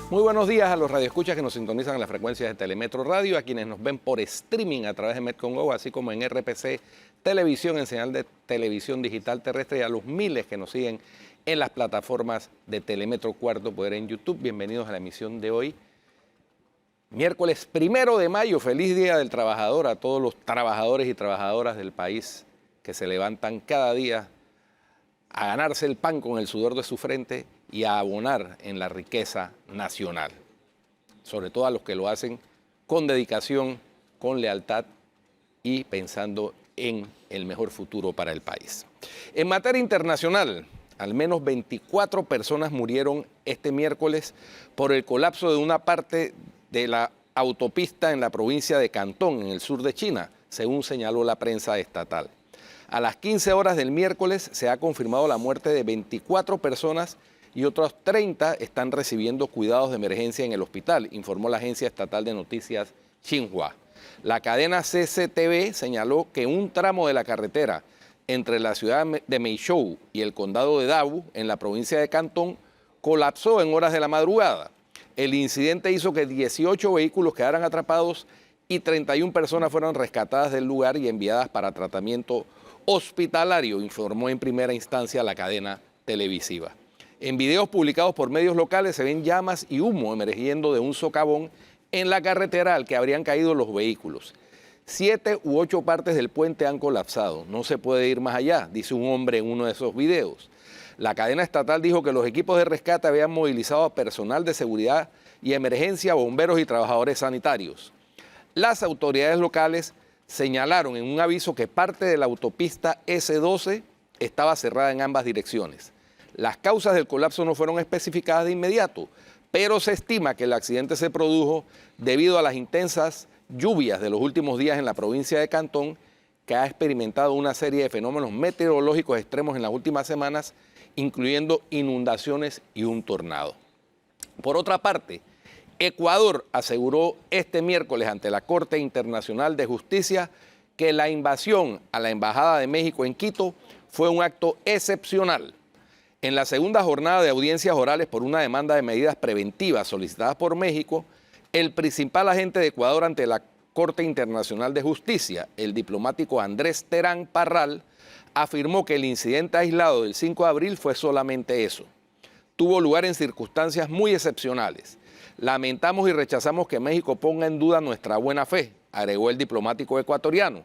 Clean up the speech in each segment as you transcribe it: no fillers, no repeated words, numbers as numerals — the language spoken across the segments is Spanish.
Muy buenos días a los radioescuchas que nos sintonizan en las frecuencias de Telemetro Radio, a quienes nos ven por streaming a través de Metcongo, así como en RPC Televisión, en señal de televisión digital terrestre, y a los miles que nos siguen en las plataformas de Telemetro Cuarto Poder en YouTube. Bienvenidos a la emisión de hoy, miércoles 1 de mayo. Feliz Día del Trabajador a todos los trabajadores y trabajadoras del país que se levantan cada día a ganarse el pan con el sudor de su frente y a abonar en la riqueza nacional, sobre todo a los que lo hacen con dedicación, con lealtad y pensando en el mejor futuro para el país. En materia internacional, al menos 24 personas murieron este miércoles por el colapso de una parte de la autopista en la provincia de Cantón, en el sur de China, según señaló la prensa estatal. A las 15 horas del miércoles se ha confirmado la muerte de 24 personas y otros 30 están recibiendo cuidados de emergencia en el hospital, informó la agencia estatal de noticias Xinhua. La cadena CCTV señaló que un tramo de la carretera entre la ciudad de Meizhou y el condado de Dabu, en la provincia de Cantón, colapsó en horas de la madrugada. El incidente hizo que 18 vehículos quedaran atrapados y 31 personas fueron rescatadas del lugar y enviadas para tratamiento hospitalario, informó en primera instancia la cadena televisiva. En videos publicados por medios locales se ven llamas y humo emergiendo de un socavón en la carretera al que habrían caído los vehículos. 7 u 8 partes del puente han colapsado. No se puede ir más allá, dice un hombre en uno de esos videos. La cadena estatal dijo que los equipos de rescate habían movilizado a personal de seguridad y emergencia, bomberos y trabajadores sanitarios. Las autoridades locales señalaron en un aviso que parte de la autopista S12 estaba cerrada en ambas direcciones. Las causas del colapso no fueron especificadas de inmediato, pero se estima que el accidente se produjo debido a las intensas lluvias de los últimos días en la provincia de Cantón, que ha experimentado una serie de fenómenos meteorológicos extremos en las últimas semanas, incluyendo inundaciones y un tornado. Por otra parte, Ecuador aseguró este miércoles ante la Corte Internacional de Justicia que la invasión a la Embajada de México en Quito fue un acto excepcional. En la segunda jornada de audiencias orales por una demanda de medidas preventivas solicitadas por México, el principal agente de Ecuador ante la Corte Internacional de Justicia, el diplomático Andrés Terán Parral, afirmó que el incidente aislado del 5 de abril fue solamente eso. Tuvo lugar en circunstancias muy excepcionales. Lamentamos y rechazamos que México ponga en duda nuestra buena fe, agregó el diplomático ecuatoriano.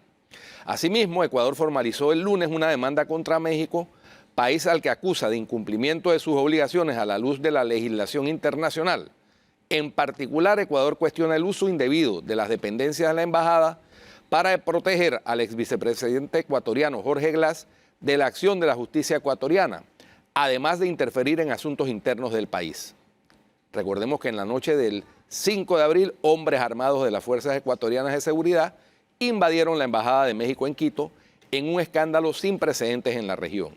Asimismo, Ecuador formalizó el lunes una demanda contra México, país al que acusa de incumplimiento de sus obligaciones a la luz de la legislación internacional. En particular, Ecuador cuestiona el uso indebido de las dependencias de la embajada para proteger al exvicepresidente ecuatoriano Jorge Glass de la acción de la justicia ecuatoriana, además de interferir en asuntos internos del país. Recordemos que en la noche del 5 de abril, hombres armados de las Fuerzas Ecuatorianas de Seguridad invadieron la Embajada de México en Quito en un escándalo sin precedentes en la región.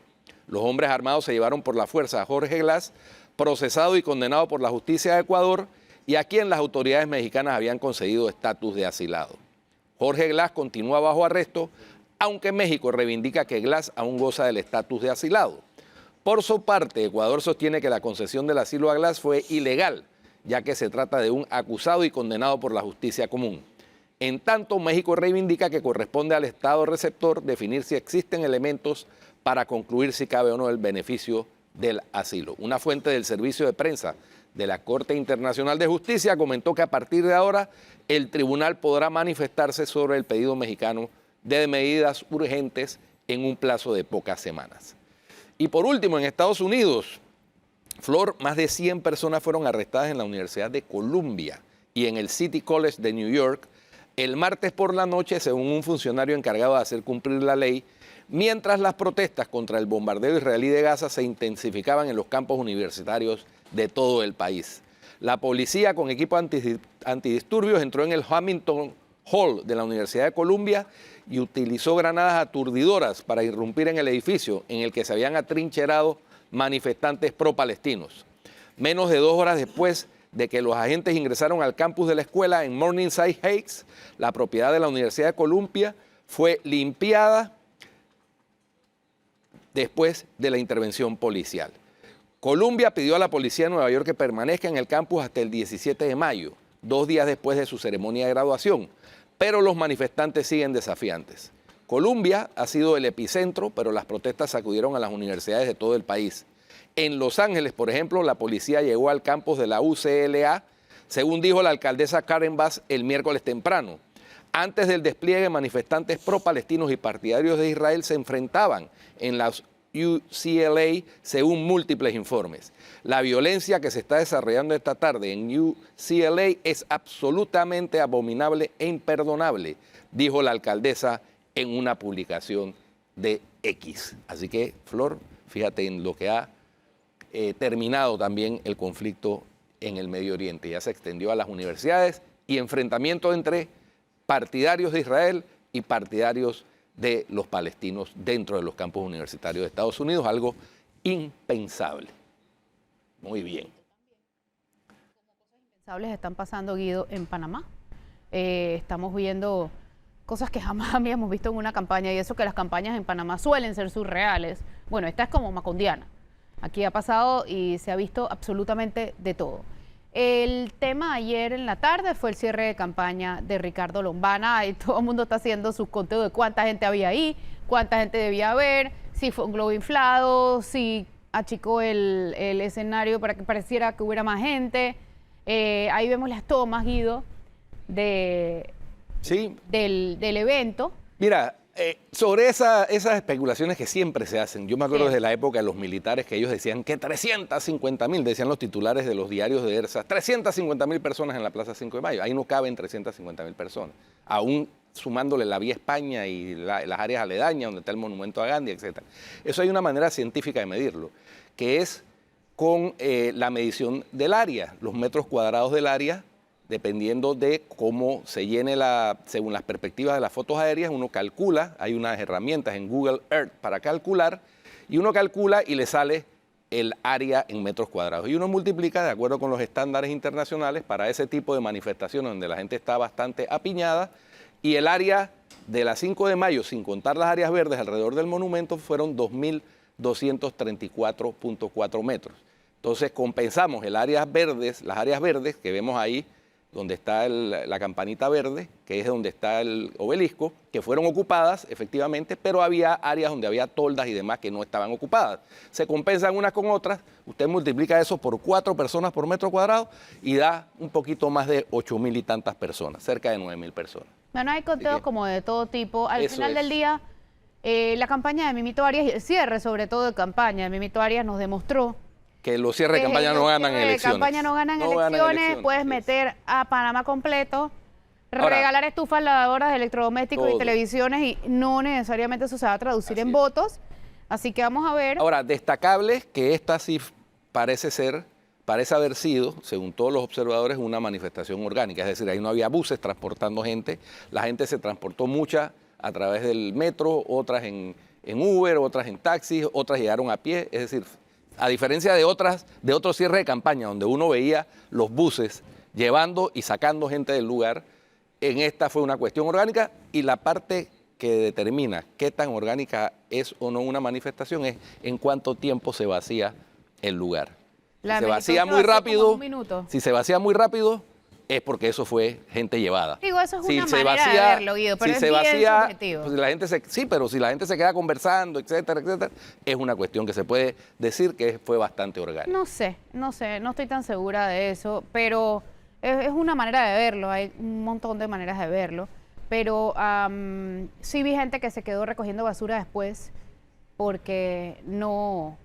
Los hombres armados se llevaron por la fuerza a Jorge Glass, procesado y condenado por la justicia de Ecuador y a quien las autoridades mexicanas habían concedido estatus de asilado. Jorge Glass continúa bajo arresto, aunque México reivindica que Glass aún goza del estatus de asilado. Por su parte, Ecuador sostiene que la concesión del asilo a Glass fue ilegal, ya que se trata de un acusado y condenado por la justicia común. En tanto, México reivindica que corresponde al Estado receptor definir si existen elementos para concluir si cabe o no el beneficio del asilo. Una fuente del servicio de prensa de la Corte Internacional de Justicia comentó que a partir de ahora el tribunal podrá manifestarse sobre el pedido mexicano de medidas urgentes en un plazo de pocas semanas. Y por último, en Estados Unidos, Flor, más de 100 personas fueron arrestadas en la Universidad de Columbia y en el City College de New York el martes por la noche, según un funcionario encargado de hacer cumplir la ley, mientras las protestas contra el bombardeo israelí de Gaza se intensificaban en los campos universitarios de todo el país. La policía, con equipo antidisturbios, entró en el Hamilton Hall de la Universidad de Columbia y utilizó granadas aturdidoras para irrumpir en el edificio en el que se habían atrincherado manifestantes pro-palestinos. Menos de 2 horas después de que los agentes ingresaron al campus de la escuela en Morningside Heights, la propiedad de la Universidad de Columbia, fue limpiada después de la intervención policial. Colombia pidió a la policía de Nueva York que permanezca en el campus hasta el 17 de mayo, 2 días después de su ceremonia de graduación, pero los manifestantes siguen desafiantes. Colombia ha sido el epicentro, pero las protestas sacudieron a las universidades de todo el país. En Los Ángeles, por ejemplo, la policía llegó al campus de la UCLA, según dijo la alcaldesa Karen Bass el miércoles temprano. Antes del despliegue, manifestantes pro-palestinos y partidarios de Israel se enfrentaban en las UCLA, según múltiples informes. La violencia que se está desarrollando esta tarde en UCLA es absolutamente abominable e imperdonable, dijo la alcaldesa en una publicación de X. Así que, Flor, fíjate en lo que ha terminado también el conflicto en el Medio Oriente. Ya se extendió a las universidades y enfrentamiento entre partidarios de Israel y partidarios de los palestinos dentro de los campus universitarios de Estados Unidos, algo impensable. Muy bien. Impensables están pasando, Guido, en Panamá. Estamos viendo cosas que jamás habíamos visto en una campaña, y eso que las campañas en Panamá suelen ser surreales. Bueno, esta es como macondiana. Aquí ha pasado y se ha visto absolutamente de todo. El tema ayer en la tarde fue el cierre de campaña de Ricardo Lombana, y todo el mundo está haciendo sus conteos de cuánta gente había ahí, cuánta gente debía haber, si fue un globo inflado, si achicó el escenario para que pareciera que hubiera más gente. Ahí vemos las tomas, Guido, Sí. del evento. Mira, sobre esas especulaciones que siempre se hacen, yo me acuerdo desde la época de los militares que ellos decían que 350.000, decían los titulares de los diarios de ERSA, 350.000 personas en la Plaza 5 de Mayo, ahí no caben 350.000 personas, aún sumándole la Vía España y las áreas aledañas donde está el monumento a Gandhi, etc. Eso hay una manera científica de medirlo, que es con la medición del área, los metros cuadrados del área, dependiendo de cómo se llene según las perspectivas de las fotos aéreas, uno calcula, hay unas herramientas en Google Earth para calcular, y uno calcula y le sale el área en metros cuadrados. Y uno multiplica de acuerdo con los estándares internacionales para ese tipo de manifestaciones donde la gente está bastante apiñada, y el área de la 5 de mayo, sin contar las áreas verdes alrededor del monumento, fueron 2.234.4 metros. Entonces compensamos las áreas verdes que vemos ahí, donde está la campanita verde, que es donde está el obelisco, que fueron ocupadas efectivamente, pero había áreas donde había toldas y demás que no estaban ocupadas. Se compensan unas con otras, usted multiplica eso por 4 personas por metro cuadrado y da un poquito más de 8.000 y tantas personas, cerca de 9.000 personas. Bueno, hay conteos como de todo tipo. Al final del día, la campaña de Mimito Arias y el cierre sobre todo de campaña de Mimito Arias nos demostró que los cierres de campaña no ganan elecciones. Campaña no ganan elecciones, puedes meter a Panamá completo, regalar estufas lavadoras de electrodomésticos y televisiones, y no necesariamente eso se va a traducir en votos. Así que vamos a ver. Ahora, destacable que esta sí parece haber sido, según todos los observadores, una manifestación orgánica. Es decir, ahí no había buses transportando gente, la gente se transportó mucha a través del metro, otras en Uber, otras en taxis, otras llegaron a pie, es decir, a diferencia de otros cierres de campaña donde uno veía los buses llevando y sacando gente del lugar, en esta fue una cuestión orgánica, y la parte que determina qué tan orgánica es o no una manifestación es en cuánto tiempo se vacía el lugar. Si se vacía muy rápido, es porque eso fue gente llevada. Digo, eso es una manera de verlo, Guido, pero es bien subjetivo. Pues pero si la gente se queda conversando, etcétera, etcétera, es una cuestión que se puede decir que fue bastante orgánica. No sé, no estoy tan segura de eso, pero es una manera de verlo, hay un montón de maneras de verlo, pero sí vi gente que se quedó recogiendo basura después porque no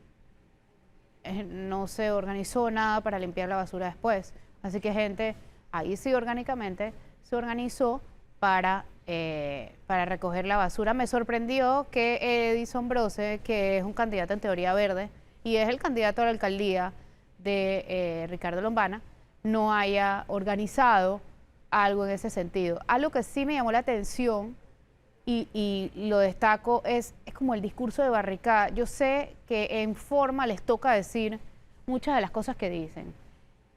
se organizó nada para limpiar la basura después, así que gente ahí sí orgánicamente se organizó para recoger la basura. Me sorprendió que Edison Brose, que es un candidato en teoría verde y es el candidato a la alcaldía de Ricardo Lombana, no haya organizado algo en ese sentido. Algo que sí me llamó la atención y lo destaco es como el discurso de barricada. Yo sé que en forma les toca decir muchas de las cosas que dicen,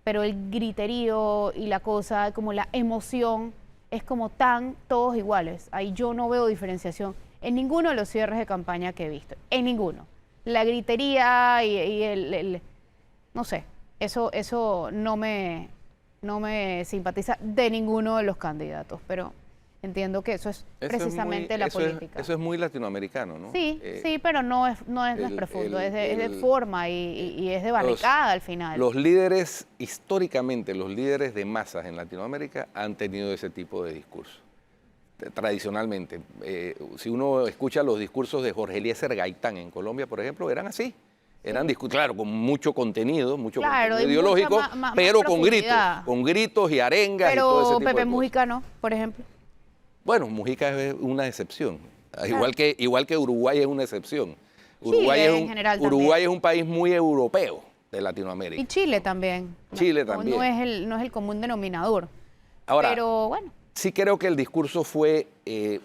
pero el griterío y la cosa, como la emoción, es como tan todos iguales. Ahí yo no veo diferenciación en ninguno de los cierres de campaña que he visto, en ninguno. La gritería y no sé, eso no me simpatiza de ninguno de los candidatos, pero entiendo que eso es precisamente la política. Eso es muy latinoamericano, ¿no? Sí, sí, pero no es profundo, es de forma y es de barricada al final. Los líderes, históricamente, los líderes de masas en Latinoamérica han tenido ese tipo de discurso. Tradicionalmente, si uno escucha los discursos de Jorge Eliezer Gaitán en Colombia, por ejemplo, eran así. Eran discursos, claro, con mucho contenido, contenido ideológico, pero con gritos y arengas y todo ese pero tipo de Pepe cosas. Mujica no, por ejemplo. Bueno, Mujica es una excepción, Claro. igual que Uruguay es una excepción. Uruguay, Chile, en general, Uruguay es un país muy europeo de Latinoamérica. Y Chile también. Chile No, también. no es el común denominador. Ahora, Pero bueno, sí creo que el discurso fue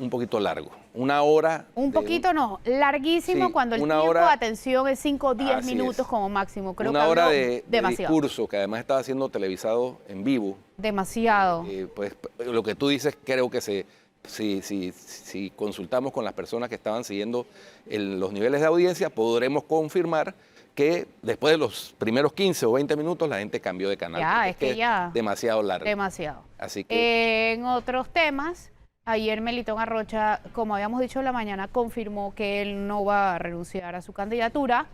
un poquito largo, una hora. un poquito no, larguísimo Sí, cuando el una tiempo hora- de atención es 5 o 10 Así minutos es. como máximo. Creo una que hora habló de demasiado. discurso que además estaba siendo televisado en vivo. Demasiado. Pues lo que tú dices creo que si consultamos con las personas que estaban siguiendo los niveles de audiencia, podremos confirmar que después de los primeros 15 o 20 minutos la gente cambió de canal. Ya, porque es que ya. demasiado largo. Demasiado. Así que En otros temas, ayer Melitón Arrocha, como habíamos dicho en la mañana, confirmó que él no va a renunciar a su candidatura,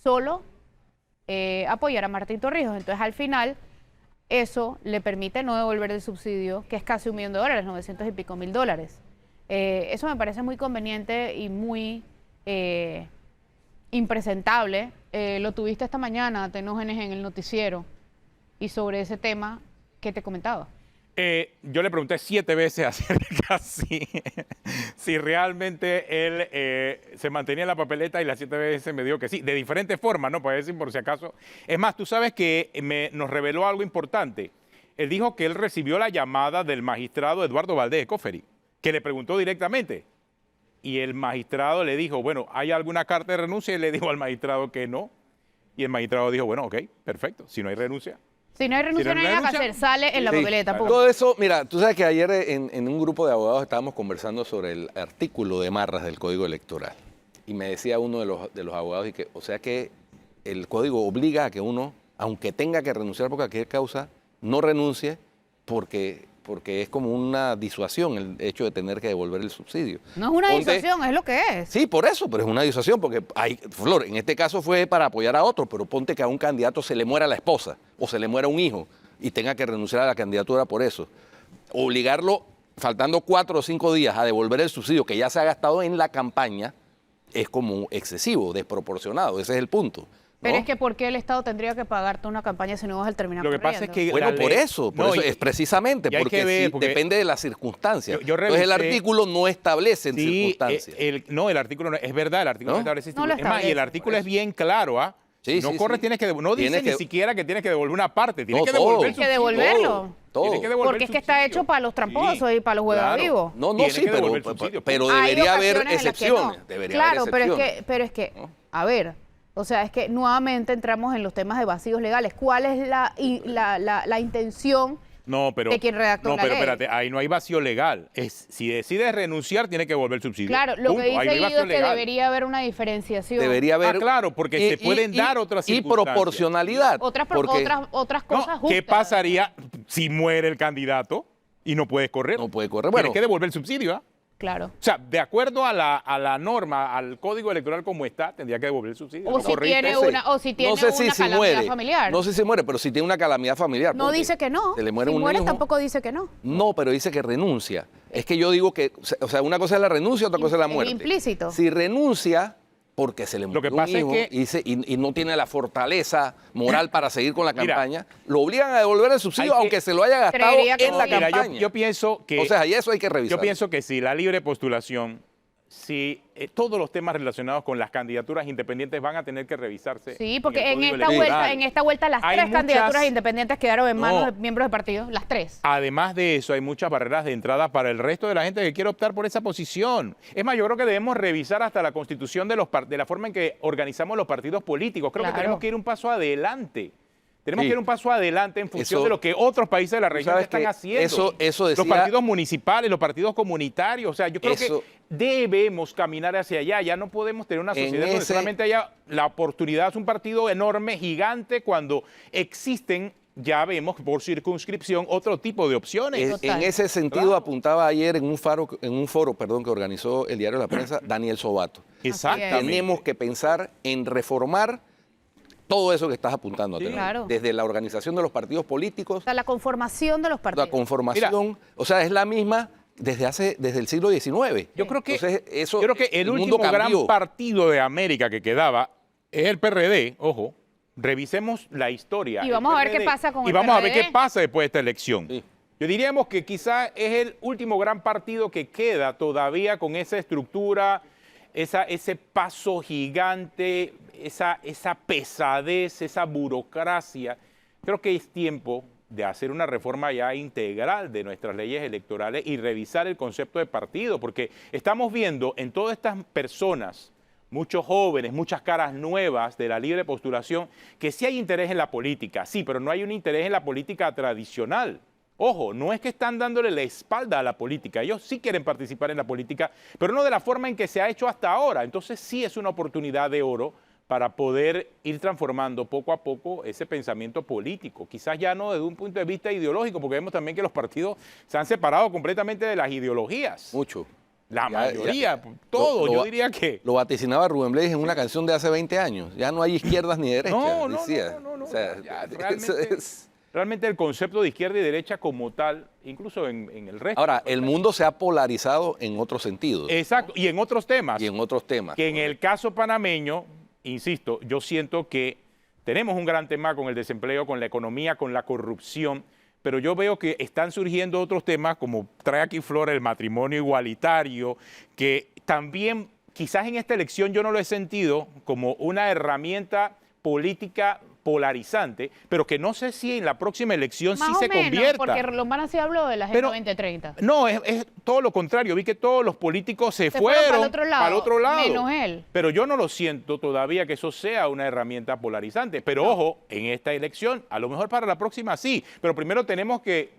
solo apoyar a Martín Torrijos. Entonces, al final, eso le permite no devolver el subsidio, que es casi $1 millón, 900 y pico mil dólares. Eso me parece muy conveniente y muy impresentable. Lo tuviste esta mañana, Tenógenes, en el noticiero, y sobre ese tema, ¿qué te comentaba? Yo le pregunté 7 veces acerca si realmente él se mantenía en la papeleta y las 7 veces me dijo que sí, de diferentes formas, ¿no? Puede decir por si acaso. Es más, tú sabes que nos reveló algo importante. Él dijo que él recibió la llamada del magistrado Eduardo Valdés de Coferi, que le preguntó directamente. Y el magistrado le dijo, bueno, ¿hay alguna carta de renuncia? Y le dijo al magistrado que no. Y el magistrado dijo, bueno, ok, perfecto, si no hay renuncia. Si no hay renuncia, no hay nada que hacer, sale en la sí, papeleta. punto. todo eso, mira, tú sabes que ayer en un grupo de abogados estábamos conversando sobre el artículo de Marras del Código Electoral. Y me decía uno de los abogados, o sea que el código obliga a que uno, aunque tenga que renunciar por cualquier causa, no renuncie porque es como una disuasión el hecho de tener que devolver el subsidio. No es una Ponte- disuasión, es lo que es. Sí, por eso, pero es una disuasión, porque Flor, en este caso fue para apoyar a otro, pero ponte que a un candidato se le muera la esposa o se le muera un hijo y tenga que renunciar a la candidatura por eso. Obligarlo, faltando 4 o 5 días, a devolver el subsidio que ya se ha gastado en la campaña es como excesivo, desproporcionado, ese es el punto, ¿no? Pero es que ¿por qué el Estado tendría que pagarte una campaña si no vas a terminar Lo que pasa es corriendo? que Bueno, la por ley- eso No, es precisamente, y hay porque, que ver, porque depende de las circunstancias. yo Entonces el revisé- artículo no establece en Sí, circunstancias. el artículo no, es verdad, el artículo ¿No? no establece. No lo Es más, y el establece, artículo es bien claro, ¿ah? Sí, no sí, corres, sí. tienes que no dice Tienes ni que- siquiera que tienes que devolver una parte, tienes No, que todo. devolver el Tienes que subsidio. devolverlo. Todo. Tienes que devolver Porque el es que está subsidio. hecho para los tramposos Sí, y para los claro. huevavivos. No, Tienes sí, que devolver el subsidio. pero Hay debería haber ocasiones en las que no. excepciones. Debería haber Claro, pero excepciones. es que, ¿No? a ver, o sea, es que nuevamente entramos en los temas de vacíos legales. ¿Cuál es la intención No, pero de quien redactó no, la pero ley? espérate, ahí no hay vacío legal. Si decides renunciar, tienes que devolver el subsidio. Claro, lo Punto. que Ahí no dice hay Guido vacío es que legal. debería haber una diferenciación. Debería haber. claro, porque se pueden dar otras Y circunstancias. proporcionalidad. Otras porque cosas No, justas. ¿qué pasaría si muere el candidato y no puedes correr? No puede correr. Bueno, Tienes que devolver el subsidio, ¿ah? Claro. O sea, de acuerdo a la norma, al código electoral como está, tendría que devolver el subsidio. O No si corriste. tiene no sé. una, o si tiene No sé una si calamidad muere. familiar. No sé si muere, pero si tiene una calamidad familiar. No ponte, dice que no. Se le muere si un muere hijo. tampoco dice que no. No, pero dice que renuncia. Es que yo digo que, o sea, una cosa es la renuncia, otra cosa es la Es muerte. implícito. Si renuncia porque se le murió que un pasa es hijo que- y no tiene la fortaleza moral para seguir con la Mira, campaña, lo obligan a devolver el subsidio hay que- aunque se lo haya gastado Creería que en la sí. Mira, campaña. yo pienso que... O sea, y eso hay que revisar. Yo pienso que si la libre postulación, si todos los temas relacionados con las candidaturas independientes van a tener que revisarse. Sí, porque el en Código esta Electoral. vuelta, en esta vuelta las Hay tres muchas- candidaturas independientes quedaron en manos No. de miembros de partidos, las tres. Además de eso, hay muchas barreras de entrada para el resto de la gente que quiere optar por esa posición. Es más, yo creo que debemos revisar hasta la constitución de la forma en que organizamos los partidos políticos. Creo Claro. que tenemos que ir un paso adelante. Tenemos Sí. que ir un paso adelante en función Eso- de lo que otros países de la Tú región sabes están que haciendo. eso decía- los partidos municipales, los partidos comunitarios. O sea, yo creo Eso- que debemos caminar hacia allá. Ya no podemos tener una En sociedad donde ese- solamente haya la oportunidad de un partido enorme, gigante, cuando existen, ya vemos por circunscripción, otro tipo de opciones. Total. En ese sentido Claro. apuntaba ayer en un foro que organizó el diario La Prensa, Daniel Sobato. Exactamente. Tenemos que pensar en reformar todo eso que estás apuntando, Sí. Ateneo. Claro. Desde la organización de los partidos O políticos, sea, la conformación de los la partidos. conformación, o sea, es la misma desde el siglo XIX. Yo creo que, Entonces, eso, yo creo que el mundo último gran cambió. partido de América que quedaba es el PRD, ojo. Revisemos la historia. Y El vamos a ver qué PRD, pasa con y el vamos a ver PRD. qué pasa después de esta elección. Sí. Yo diríamos que quizá es el último gran partido que queda todavía con esa estructura, ese paso gigante, esa pesadez, esa burocracia. Creo que es tiempo de hacer una reforma ya integral de nuestras leyes electorales y revisar el concepto de partido, porque estamos viendo en todas estas personas, muchos jóvenes, muchas caras nuevas de la libre postulación, que sí hay interés en la política, sí, pero no hay un interés en la política tradicional. Ojo, no es que están dándole la espalda a la política, ellos sí quieren participar en la política, pero no de la forma en que se ha hecho hasta ahora. Entonces sí es una oportunidad de oro para poder ir transformando poco a poco ese pensamiento político. Quizás ya no desde un punto de vista ideológico, porque vemos también que los partidos se han separado completamente de las ideologías. Mucho. La Ya- mayoría, ya- todo, lo- yo lo- diría que... Lo vaticinaba Rubén Blades en una canción de hace 20 años. Ya no hay izquierdas ni derechas, No, decía. no. O sea, Ya, eso es- realmente el concepto de izquierda y derecha como tal, incluso en el resto. Ahora, el mundo se ha polarizado en otros sentidos Exacto, y en otros temas. y en otros temas. Que en el caso panameño, insisto, yo siento que tenemos un gran tema con el desempleo, con la economía, con la corrupción, pero yo veo que están surgiendo otros temas como trae aquí Flora el matrimonio igualitario, que también quizás en esta elección yo no lo he sentido como una herramienta política polarizante, pero que no sé si en la próxima elección Más sí o se menos, convierta. porque Lombana sí habló de la Pero- Agenda 2030. No, es todo lo contrario. Vi que todos los políticos se fueron fueron para el otro lado, lado. menos él. Pero yo no lo siento todavía que eso sea una herramienta polarizante. Pero ojo, en esta elección, a lo mejor para la próxima sí. Pero primero tenemos que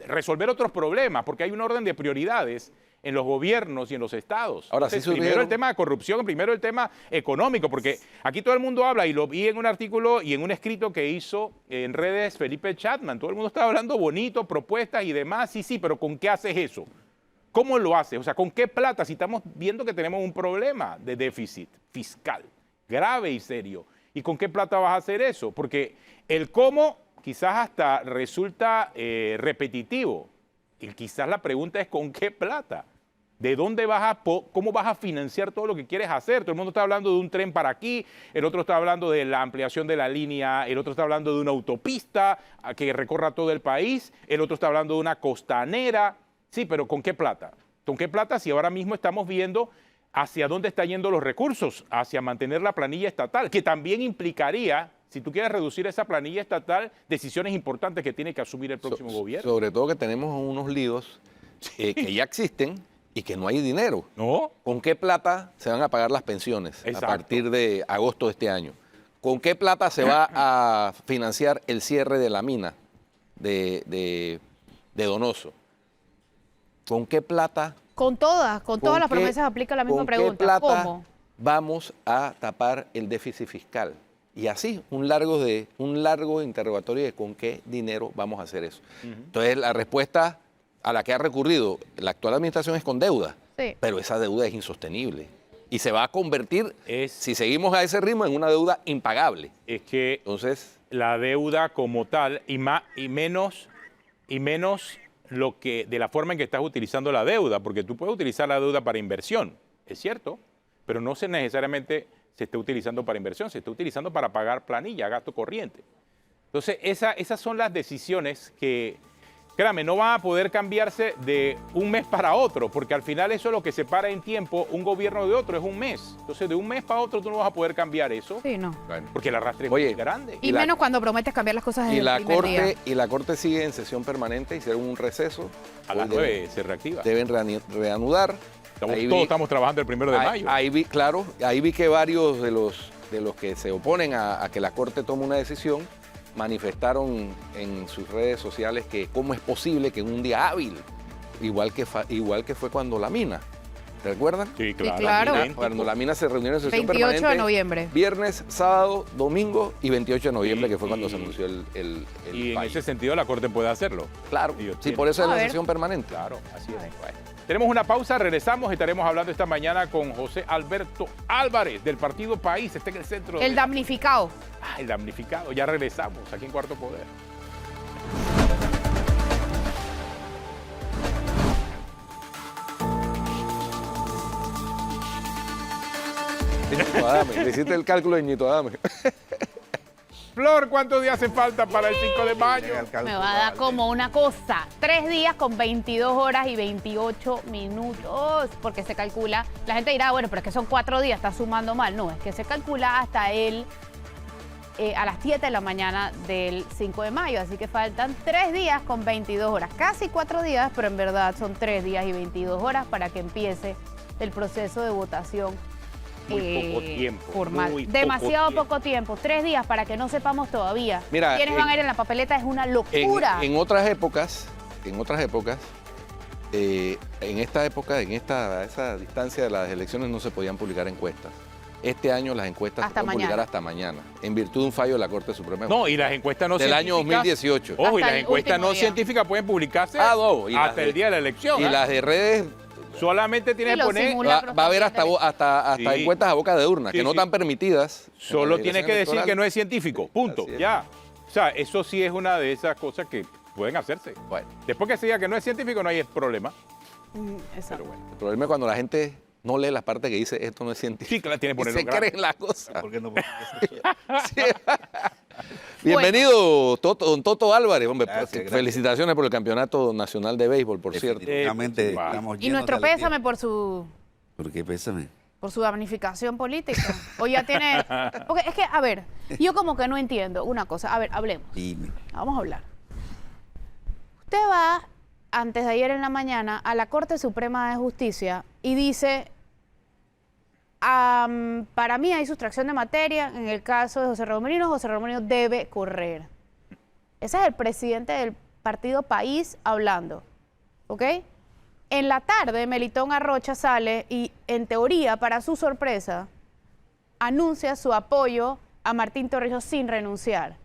resolver otros problemas, porque hay un orden de prioridades en los gobiernos y en los estados. Ahora, sí Primero surgieron- el tema de corrupción, primero el tema económico, porque aquí todo el mundo habla, y lo vi en un artículo y en un escrito que hizo en redes Felipe Chatman, todo el mundo está hablando bonito, propuestas y demás, sí, pero ¿con qué haces eso? ¿Cómo lo haces? O sea, ¿con qué plata? Si estamos viendo que tenemos un problema de déficit fiscal grave y serio. ¿Y con qué plata vas a hacer eso? Porque el cómo quizás hasta resulta repetitivo. Y quizás la pregunta es ¿con qué plata? ¿De dónde cómo vas a financiar todo lo que quieres hacer? Todo el mundo está hablando de un tren para aquí, el otro está hablando de la ampliación de la línea, el otro está hablando de una autopista que recorra todo el país, el otro está hablando de una costanera. Sí, pero ¿con qué plata? ¿Con qué plata si ahora mismo estamos viendo hacia dónde están yendo los recursos? Hacia mantener la planilla estatal, que también implicaría, si tú quieres reducir esa planilla estatal, decisiones importantes que tiene que asumir el próximo gobierno. Sobre todo que tenemos unos líos que ya existen y que no hay dinero. ¿No? ¿Con qué plata se van a pagar las pensiones Exacto. a partir de agosto de este año? ¿Con qué plata se va a financiar el cierre de la mina de Donoso? ¿Con qué plata? Con todas las qué- promesas aplica la misma con pregunta. ¿Qué plata ¿Cómo? vamos a tapar el déficit fiscal? Y así, un largo interrogatorio de con qué dinero vamos a hacer eso. Entonces, la respuesta a la que ha recurrido la actual administración es con deuda, Sí. pero esa deuda es insostenible y se va a convertir, Es- si seguimos a ese ritmo, en una deuda impagable. Es que Entonces, la deuda como tal y menos lo que de la forma en que estás utilizando la deuda, porque tú puedes utilizar la deuda para inversión, es cierto, pero no necesariamente se está utilizando para inversión, se está utilizando para pagar planilla, gasto corriente. Entonces, esas son las decisiones que, créame, no van a poder cambiarse de un mes para otro, porque al final eso es lo que separa en tiempo un gobierno de otro, es un mes. Entonces, de un mes para otro tú no vas a poder cambiar eso, Sí, no. bueno. porque el arrastre es Oye, muy grande. Y, Y la- menos cuando prometes cambiar las cosas desde y el la primer día. corte sigue en sesión permanente, hicieron un receso. A las Hoy 9 se reactiva. deben reanudar. Ahí Todos vi- estamos trabajando el 1 de mayo. Ahí vi, claro, ahí vi que varios de los que se oponen a que la Corte tome una decisión manifestaron en sus redes sociales que cómo es posible que en un día hábil, igual que fue cuando la mina, ¿te recuerdan? Sí, claro. claro. Cuando la mina se reunió en sesión 28 permanente. de noviembre. Viernes, sábado, domingo y 28 de noviembre, Sí, que fue cuando y- se anunció el Y en fallo. ese sentido la Corte puede hacerlo. Claro, Y sí, obtiene. por eso es A la ver. sesión permanente. Claro, así es. A ver. Bueno, tenemos una pausa, regresamos y estaremos hablando esta mañana con José Alberto Álvarez del Partido País. Está en el centro. El damnificado. El damnificado. Ya regresamos aquí en Cuarto Poder. Ñito Adame, le hiciste el cálculo de Ñito Adame. Flor, ¿cuántos días hace falta para el 5 de mayo? Me va a dar como una cosa. 3 días con 22 horas y 28 minutos. Porque se calcula. La gente dirá, bueno, pero es que son 4 días, está sumando mal. No, es que se calcula hasta a las 7 de la mañana del 5 de mayo. Así que faltan 3 días con 22 horas. Casi 4 días, pero en verdad son 3 días y 22 horas para que empiece el proceso de votación. Muy poco tiempo, Formal. muy poco Demasiado tiempo. poco tiempo. 3 días para que no sepamos todavía. Mira, quiénes van a ir en la papeleta es una En, locura. en otras épocas, en esta época, a esa distancia de las elecciones no se podían publicar encuestas. Este año las encuestas Hasta se pueden publicar mañana. hasta mañana, en virtud de un fallo de la Corte Suprema. No, y las encuestas no del año científicas. 2018. Ojo, y Hasta las el encuestas último no día. científicas pueden publicarse No, y las hasta de- el día de la elección. Y ¿ah? las de redes Solamente tienes Y que los poner. simulacros va a haber también hasta Sí. encuestas a boca de urna, Sí, que no sí. están permitidas. en Solo la tienes legislación que decir electoral. que no es científico. Punto. Así es. Ya. O sea, eso sí es una de esas cosas que pueden hacerse. Bueno, Después que se diga que no es científico, no hay problema. Exacto. Pero bueno. el problema es cuando la gente no lee las partes que dice esto no es científico. Sí, que la tiene que Y ponerlo se grande. creen la cosa. ¿Por qué no ponemos eso? Sí. Bienvenido, don Toto Álvarez. Hombre, Gracias, gracias. felicitaciones por el Campeonato Nacional de Béisbol, por cierto. Definitivamente Pues, estamos Y llenos nuestro de alegría. pésame por su ¿Por qué pésame? damnificación política. O ya tiene. Porque es que, a ver, yo como que no entiendo una cosa. A ver, hablemos. Dime. Vamos a hablar. Usted va, antes de ayer en la mañana, a la Corte Suprema de Justicia y dice, para mí hay sustracción de materia, en el caso de José José Molino debe correr. Ese es el presidente del partido País hablando, ¿ok? En la tarde, Melitón Arrocha sale y, en teoría, para su sorpresa, anuncia su apoyo a Martín Torrijos sin renunciar.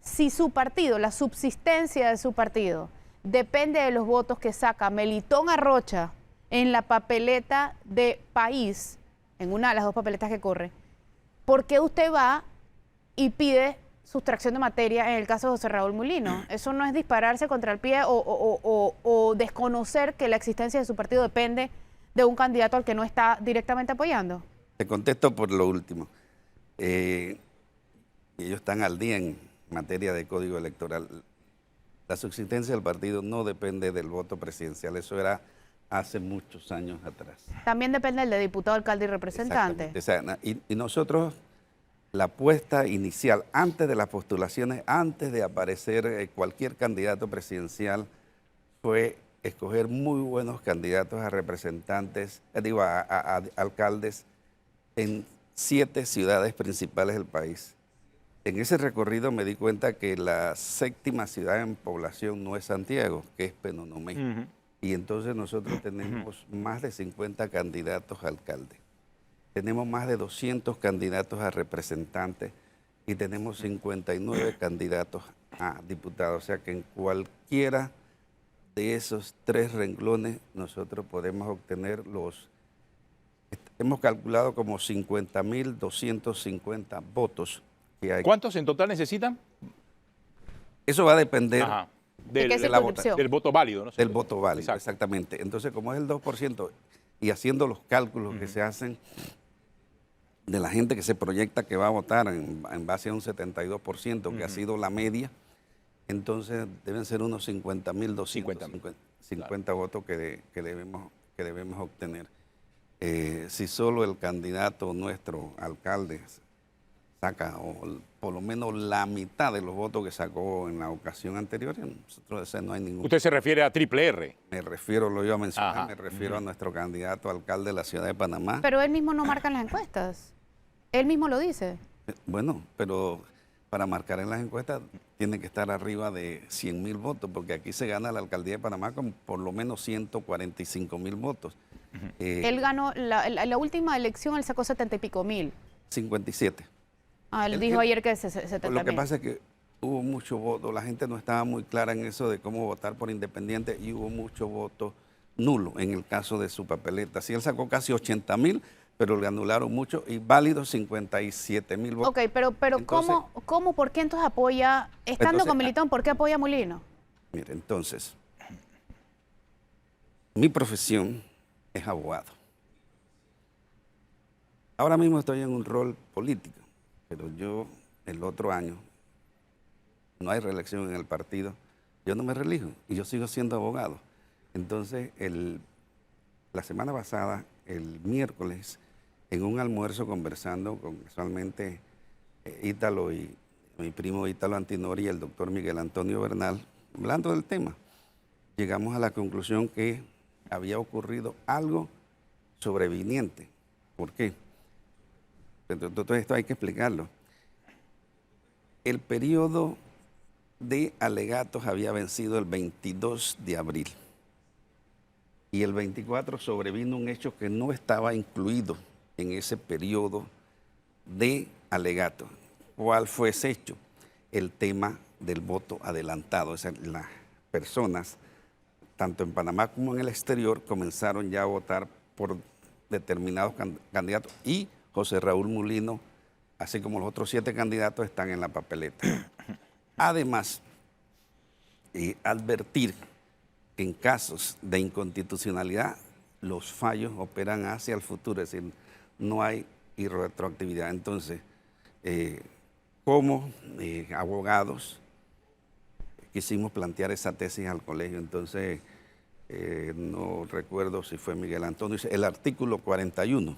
Si su partido, la subsistencia de su partido, depende de los votos que saca Melitón Arrocha en la papeleta de País, en una de las 2 papeletas que corre, ¿por qué usted va y pide sustracción de materia en el caso de José Raúl Mulino? Eso no es dispararse contra el pie o desconocer que la existencia de su partido depende de un candidato al que no está directamente apoyando. Te contesto por lo último. Ellos están al día en materia de código electoral. La subsistencia del partido no depende del voto presidencial. Eso era hace muchos años atrás. También depende del de diputado, alcalde y representante. Exactamente. O sea, y nosotros, la apuesta inicial, antes de las postulaciones, antes de aparecer cualquier candidato presidencial, fue escoger muy buenos candidatos a representantes, a alcaldes en 7 ciudades principales del país. En ese recorrido me di cuenta que la 7ª ciudad en población no es Santiago, que es Penonomé. Ujú. Y entonces nosotros tenemos más de 50 candidatos a alcalde. Tenemos más de 200 candidatos a representantes y tenemos 59 candidatos a diputados. O sea que en cualquiera de esos 3 renglones nosotros podemos obtener hemos calculado como 50.250 votos que hay. ¿Cuántos en total necesitan? Eso va a depender Ajá. ¿De qué de la circunscripción? Del voto válido, ¿no? del voto válido, Exacto. exactamente. Entonces, como es el 2%, y haciendo los cálculos que se hacen de la gente que se proyecta que va a votar en base a un 72%, que ha sido la media, entonces deben ser unos 50.250 votos que debemos obtener. Si solo el candidato, nuestro alcalde, saca por lo menos la mitad de los votos que sacó en la ocasión anterior, nosotros no hay ningún... Usted se refiere a Triple R. Me refiero, lo iba a mencionar, Ajá. me refiero a nuestro candidato a alcalde de la ciudad de Panamá. Pero él mismo no marca en las encuestas. Él mismo lo dice. Bueno, pero para marcar en las encuestas, tiene que estar arriba de 100.000 votos, porque aquí se gana la alcaldía de Panamá con por lo menos 145.000 votos. Él ganó, la última elección él sacó 70 y pico mil. 57. Ah, él Él- dijo él- ayer que 70 Pues lo que mil. pasa es que hubo mucho voto, la gente no estaba muy clara en eso de cómo votar por independiente y hubo mucho voto nulo en el caso de su papeleta. Sí, él sacó casi 80.000, pero le anularon mucho y válidos 57.000 votos. Ok, pero Entonces- ¿por qué entonces apoya, estando Entonces, con Militón, por qué apoya a Molino? Mire, entonces, mi profesión es abogado. Ahora mismo estoy en un rol político, pero yo el otro año, no hay reelección en el partido, yo no me reelijo y yo sigo siendo abogado. Entonces, la semana pasada, el miércoles, en un almuerzo conversando con casualmente Ítalo y mi primo Ítalo Antinori y el doctor Miguel Antonio Bernal, hablando del tema, llegamos a la conclusión que había ocurrido algo sobreviniente. ¿Por qué? Entonces esto hay que explicarlo. El periodo de alegatos había vencido el 22 de abril y el 24 sobrevino un hecho que no estaba incluido en ese periodo de alegatos. ¿Cuál fue ese hecho? El tema del voto adelantado. O sea, las personas, tanto en Panamá como en el exterior, comenzaron ya a votar por determinados candidatos y José Raúl Mulino, así como los otros 7 candidatos, están en la papeleta. Además, advertir que en casos de inconstitucionalidad los fallos operan hacia el futuro, es decir, no hay retroactividad. Entonces, como abogados, quisimos plantear esa tesis al colegio. Entonces, no recuerdo si fue Miguel Antonio, el artículo 41.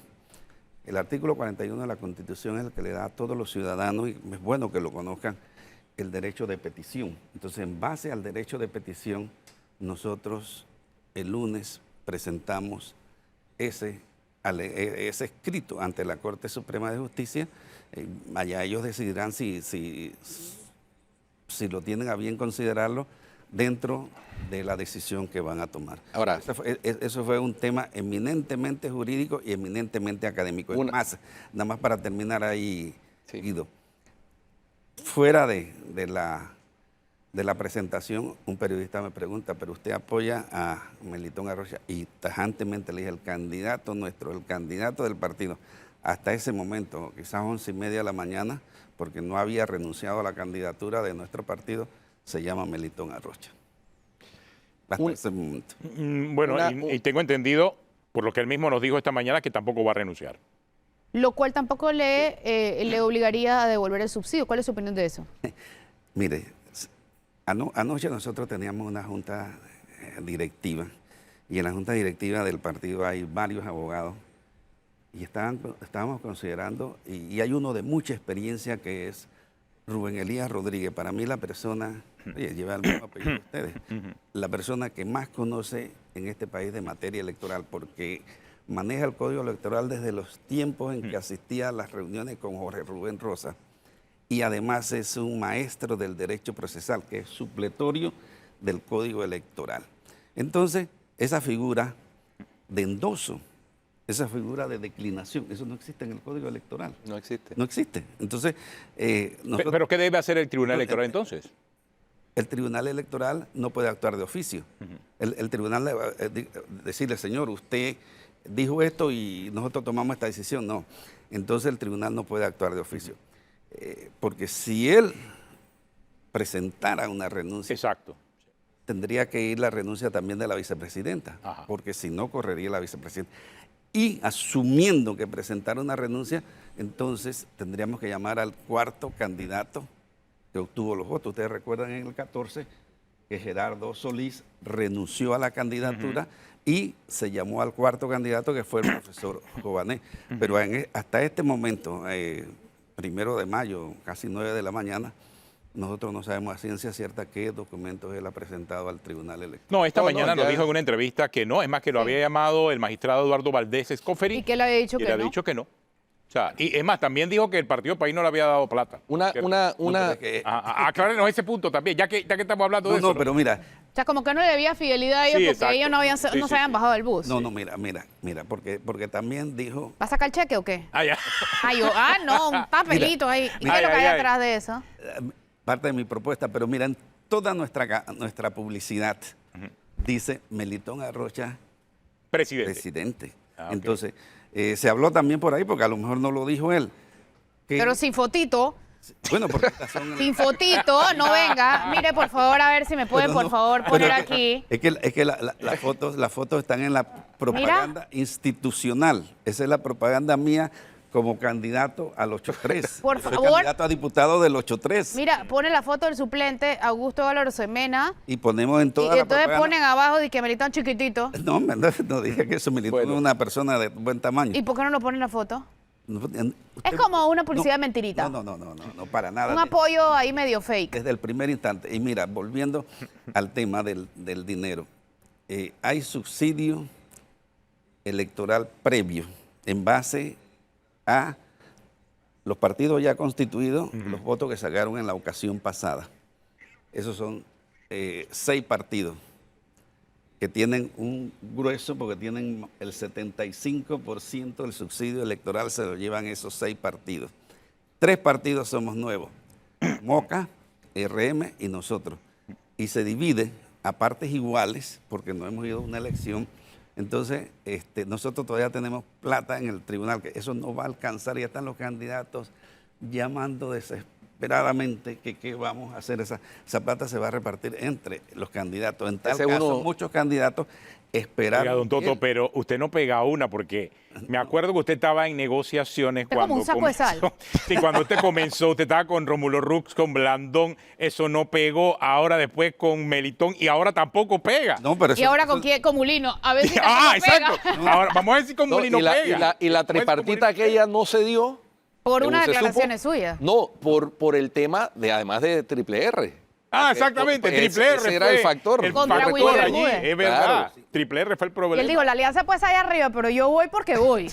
El artículo 41 de la Constitución es el que le da a todos los ciudadanos, y es bueno que lo conozcan, el derecho de petición. Entonces, en base al derecho de petición, nosotros el lunes presentamos ese escrito ante la Corte Suprema de Justicia. Allá ellos decidirán si lo tienen a bien considerarlo dentro de la decisión que van a tomar. Ahora, Eso fue un tema eminentemente jurídico y eminentemente académico. Es más, nada más para terminar ahí, sí, Guido, fuera de la presentación, un periodista me pregunta, ¿pero usted apoya a Melitón Arrocha? Y tajantemente le dije, el candidato nuestro, el candidato del partido, hasta ese momento, quizás 11:30 de la mañana, porque no había renunciado a la candidatura de nuestro partido, se llama Melitón Arrocha. Hasta ese momento. Bueno, y tengo entendido, por lo que él mismo nos dijo esta mañana, que tampoco va a renunciar. Lo cual tampoco le obligaría a devolver el subsidio. ¿Cuál es su opinión de eso? Mire, anoche nosotros teníamos una junta directiva y en la junta directiva del partido hay varios abogados y estábamos considerando, y hay uno de mucha experiencia que es Rubén Elías Rodríguez. Para mí la persona, lleva el mismo apellido de ustedes, la persona que más conoce en este país de materia electoral, porque maneja el código electoral desde los tiempos en que asistía a las reuniones con Jorge Rubén Rosa. Y además es un maestro del derecho procesal, que es supletorio del Código Electoral. Entonces, esa figura de endoso, esa figura de declinación, eso no existe en el Código Electoral. no existe. No existe. Entonces, ¿Pero qué debe hacer el Tribunal Electoral entonces? el Tribunal Electoral no puede actuar de oficio. El Tribunal le va a decirle, señor, usted dijo esto y nosotros tomamos esta decisión. No. Entonces, el Tribunal no puede actuar de oficio. Porque si él presentara una renuncia, Exacto. tendría que ir la renuncia también de la vicepresidenta, Ajá. porque si no, correría la vicepresidenta. Y asumiendo que presentara una renuncia, entonces tendríamos que llamar al cuarto candidato que obtuvo los votos. Ustedes recuerdan en el 14 que Gerardo Solís renunció a la candidatura y se llamó al cuarto candidato, que fue el profesor Jované. Pero hasta este momento, 1 de mayo, casi 9 de la mañana, nosotros no sabemos a ciencia cierta qué documentos él ha presentado al Tribunal Electoral. No, esta No, mañana nos ya- dijo en una entrevista que no, es más que lo había llamado el magistrado Eduardo Valdés Escoferi. ¿Y que le había dicho y que le había no? dicho que no. O sea, y es más, también dijo que el Partido País no le había dado plata. Una, Que- una, No, una, pero es que- Aclárenos ese punto también, ya que estamos hablando de eso. no, pero mira, O sea, como que no le debía fidelidad a ellos Sí, porque exacto. ellos no, habían, Sí, no sí, se habían sí. bajado del bus. no, mira, porque también dijo, ¿Va a sacar el cheque o qué? Ah, ya. No, un papelito ahí. ¿Y qué Ay, es lo que hay ay, ay. atrás de eso? parte de mi propuesta, pero mira, en toda nuestra publicidad dice Melitón Arrocha Presidente. presidente. Ah, ok. Entonces, se habló también por ahí, porque a lo mejor no lo dijo él. que- Pero sin fotito, bueno, porque estas son... sin fotito, no venga. Mire, por favor, a ver si me pueden, Pero por no, favor, pero poner es que- aquí. Es que las fotos están en la propaganda institucional. Esa es la propaganda mía como candidato al 8-3. Por Soy favor. candidato a diputado del 8-3. Mira, pone la foto del suplente Augusto Valor Semena Y ponemos en y toda la entonces propaganda... ponen abajo de que Melitón chiquitito. No dije que eso Melitón Bueno. es una persona de buen tamaño. ¿Y por qué no nos ponen la foto? Usted- Es como una publicidad mentirita. No, para nada. Un apoyo ahí medio fake. Desde el primer instante. Y mira, volviendo al tema del dinero, hay subsidio electoral previo en base a los partidos ya constituidos, los votos que sacaron en la ocasión pasada. Esos son 6 partidos que tienen un grueso, porque tienen el 75% del subsidio electoral, se lo llevan esos 6 partidos. 3 partidos somos nuevos, Moca, RM y nosotros. Y se divide a partes iguales, porque no hemos ido a una elección. Entonces, nosotros todavía tenemos plata en el tribunal, que eso no va a alcanzar. Ya están los candidatos llamando desesperadamente que qué vamos a hacer. Esa plata se va a repartir entre los candidatos. En tal Ese caso, uno- muchos candidatos esperaron. Oiga, don Toto, que- pero usted no pega una porque me acuerdo que usted estaba en negociaciones Está como un saco de sal. Sí, cuando usted comenzó, usted estaba con Rómulo Rux, con Blandón, eso no pegó, ahora después con Melitón y ahora tampoco pega. No, pero Y eso- ahora eso- con quién, con Mulino. A ver si Ah, tampoco exacto. pega. Ahora vamos a ver si con no, Molino y la, pega. y la- y la Vamos a ver si con tripartita Molino- aquella no se dio. Por según unas se supo. declaraciones suyas. No, por el tema de además de Triple R. Ah, exactamente, Ese- Triple R ese era fue el factor. El Contra factor Willy allí, Bermúdez. es verdad. Claro. Triple R fue el Y problema. él dijo, la alianza puede estar allá arriba, pero yo voy porque voy.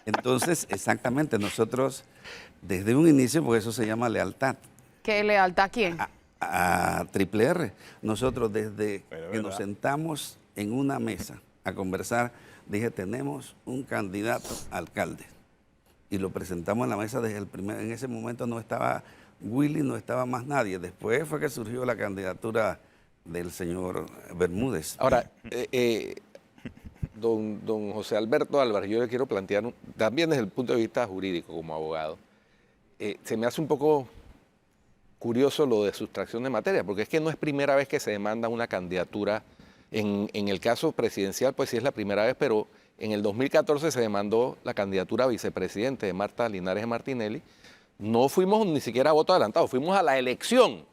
Entonces, exactamente, nosotros desde un inicio, porque eso se llama lealtad, ¿Qué lealtad a quién? a Triple R, nosotros desde Pero que nos verdad. sentamos en una mesa a conversar, dije, tenemos un candidato a alcalde. Y lo presentamos en la mesa desde el primer, en ese momento no estaba Willy, no estaba más nadie. Después fue que surgió la candidatura del señor Bermúdez. Ahora, don José Alberto Álvarez, yo le quiero plantear, también desde el punto de vista jurídico como abogado, se me hace un poco curioso lo de sustracción de materia, porque es que no es primera vez que se demanda una candidatura. En el caso presidencial, pues sí es la primera vez, pero en el 2014 se demandó la candidatura a vicepresidente de Marta Linares de Martinelli. No fuimos ni siquiera a voto adelantado, fuimos a la elección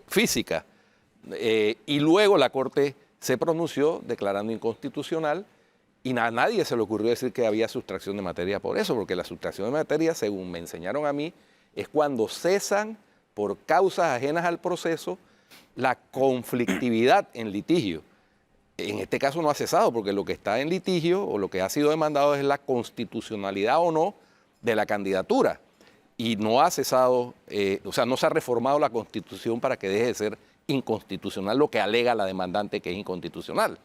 física. Y luego la Corte se pronunció declarando inconstitucional y a nadie se le ocurrió decir que había sustracción de materia por eso, porque la sustracción de materia, según me enseñaron a mí, es cuando cesan por causas ajenas al proceso la conflictividad en litigio. En este caso no ha cesado, porque lo que está en litigio o lo que ha sido demandado es la constitucionalidad o no de la candidatura. Y no ha cesado, o sea, no se ha reformado la Constitución para que deje de ser inconstitucional lo que alega la demandante que es inconstitucional.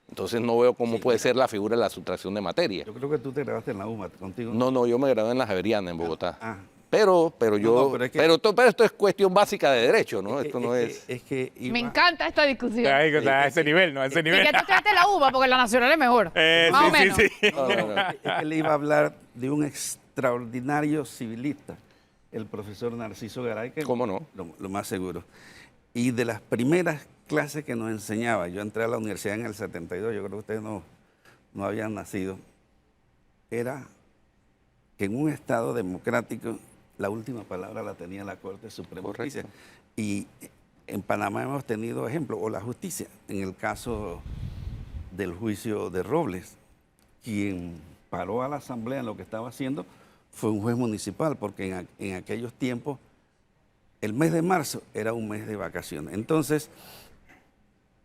Entonces no veo cómo puede ser la figura de la sustracción de materia. Yo creo que tú te grabaste en la UMA contigo. No, yo me gradué en la Javeriana en Bogotá. Ah. Pero yo, no, pero es que- pero esto es cuestión básica de derecho, ¿no? Esto no es. Es que Me encanta esta discusión. Ahí está, a ese nivel, ¿no? A ese Y nivel. que tú estudiaste la uva porque la nacional es mejor. Más o menos. Sí. Es que le iba a hablar de un extraordinario civilista, el profesor Narciso Garay, que ¿Cómo no? lo más seguro. Y de las primeras clases que nos enseñaba, yo entré a la universidad en el 72, yo creo que ustedes no habían nacido, era que en un Estado democrático la última palabra la tenía la Corte Suprema de Correcto. Justicia. Y en Panamá hemos tenido ejemplos, o la justicia, en el caso del juicio de Robles, quien paró a la Asamblea en lo que estaba haciendo fue un juez municipal, porque en aquellos tiempos el mes de marzo era un mes de vacaciones. Entonces,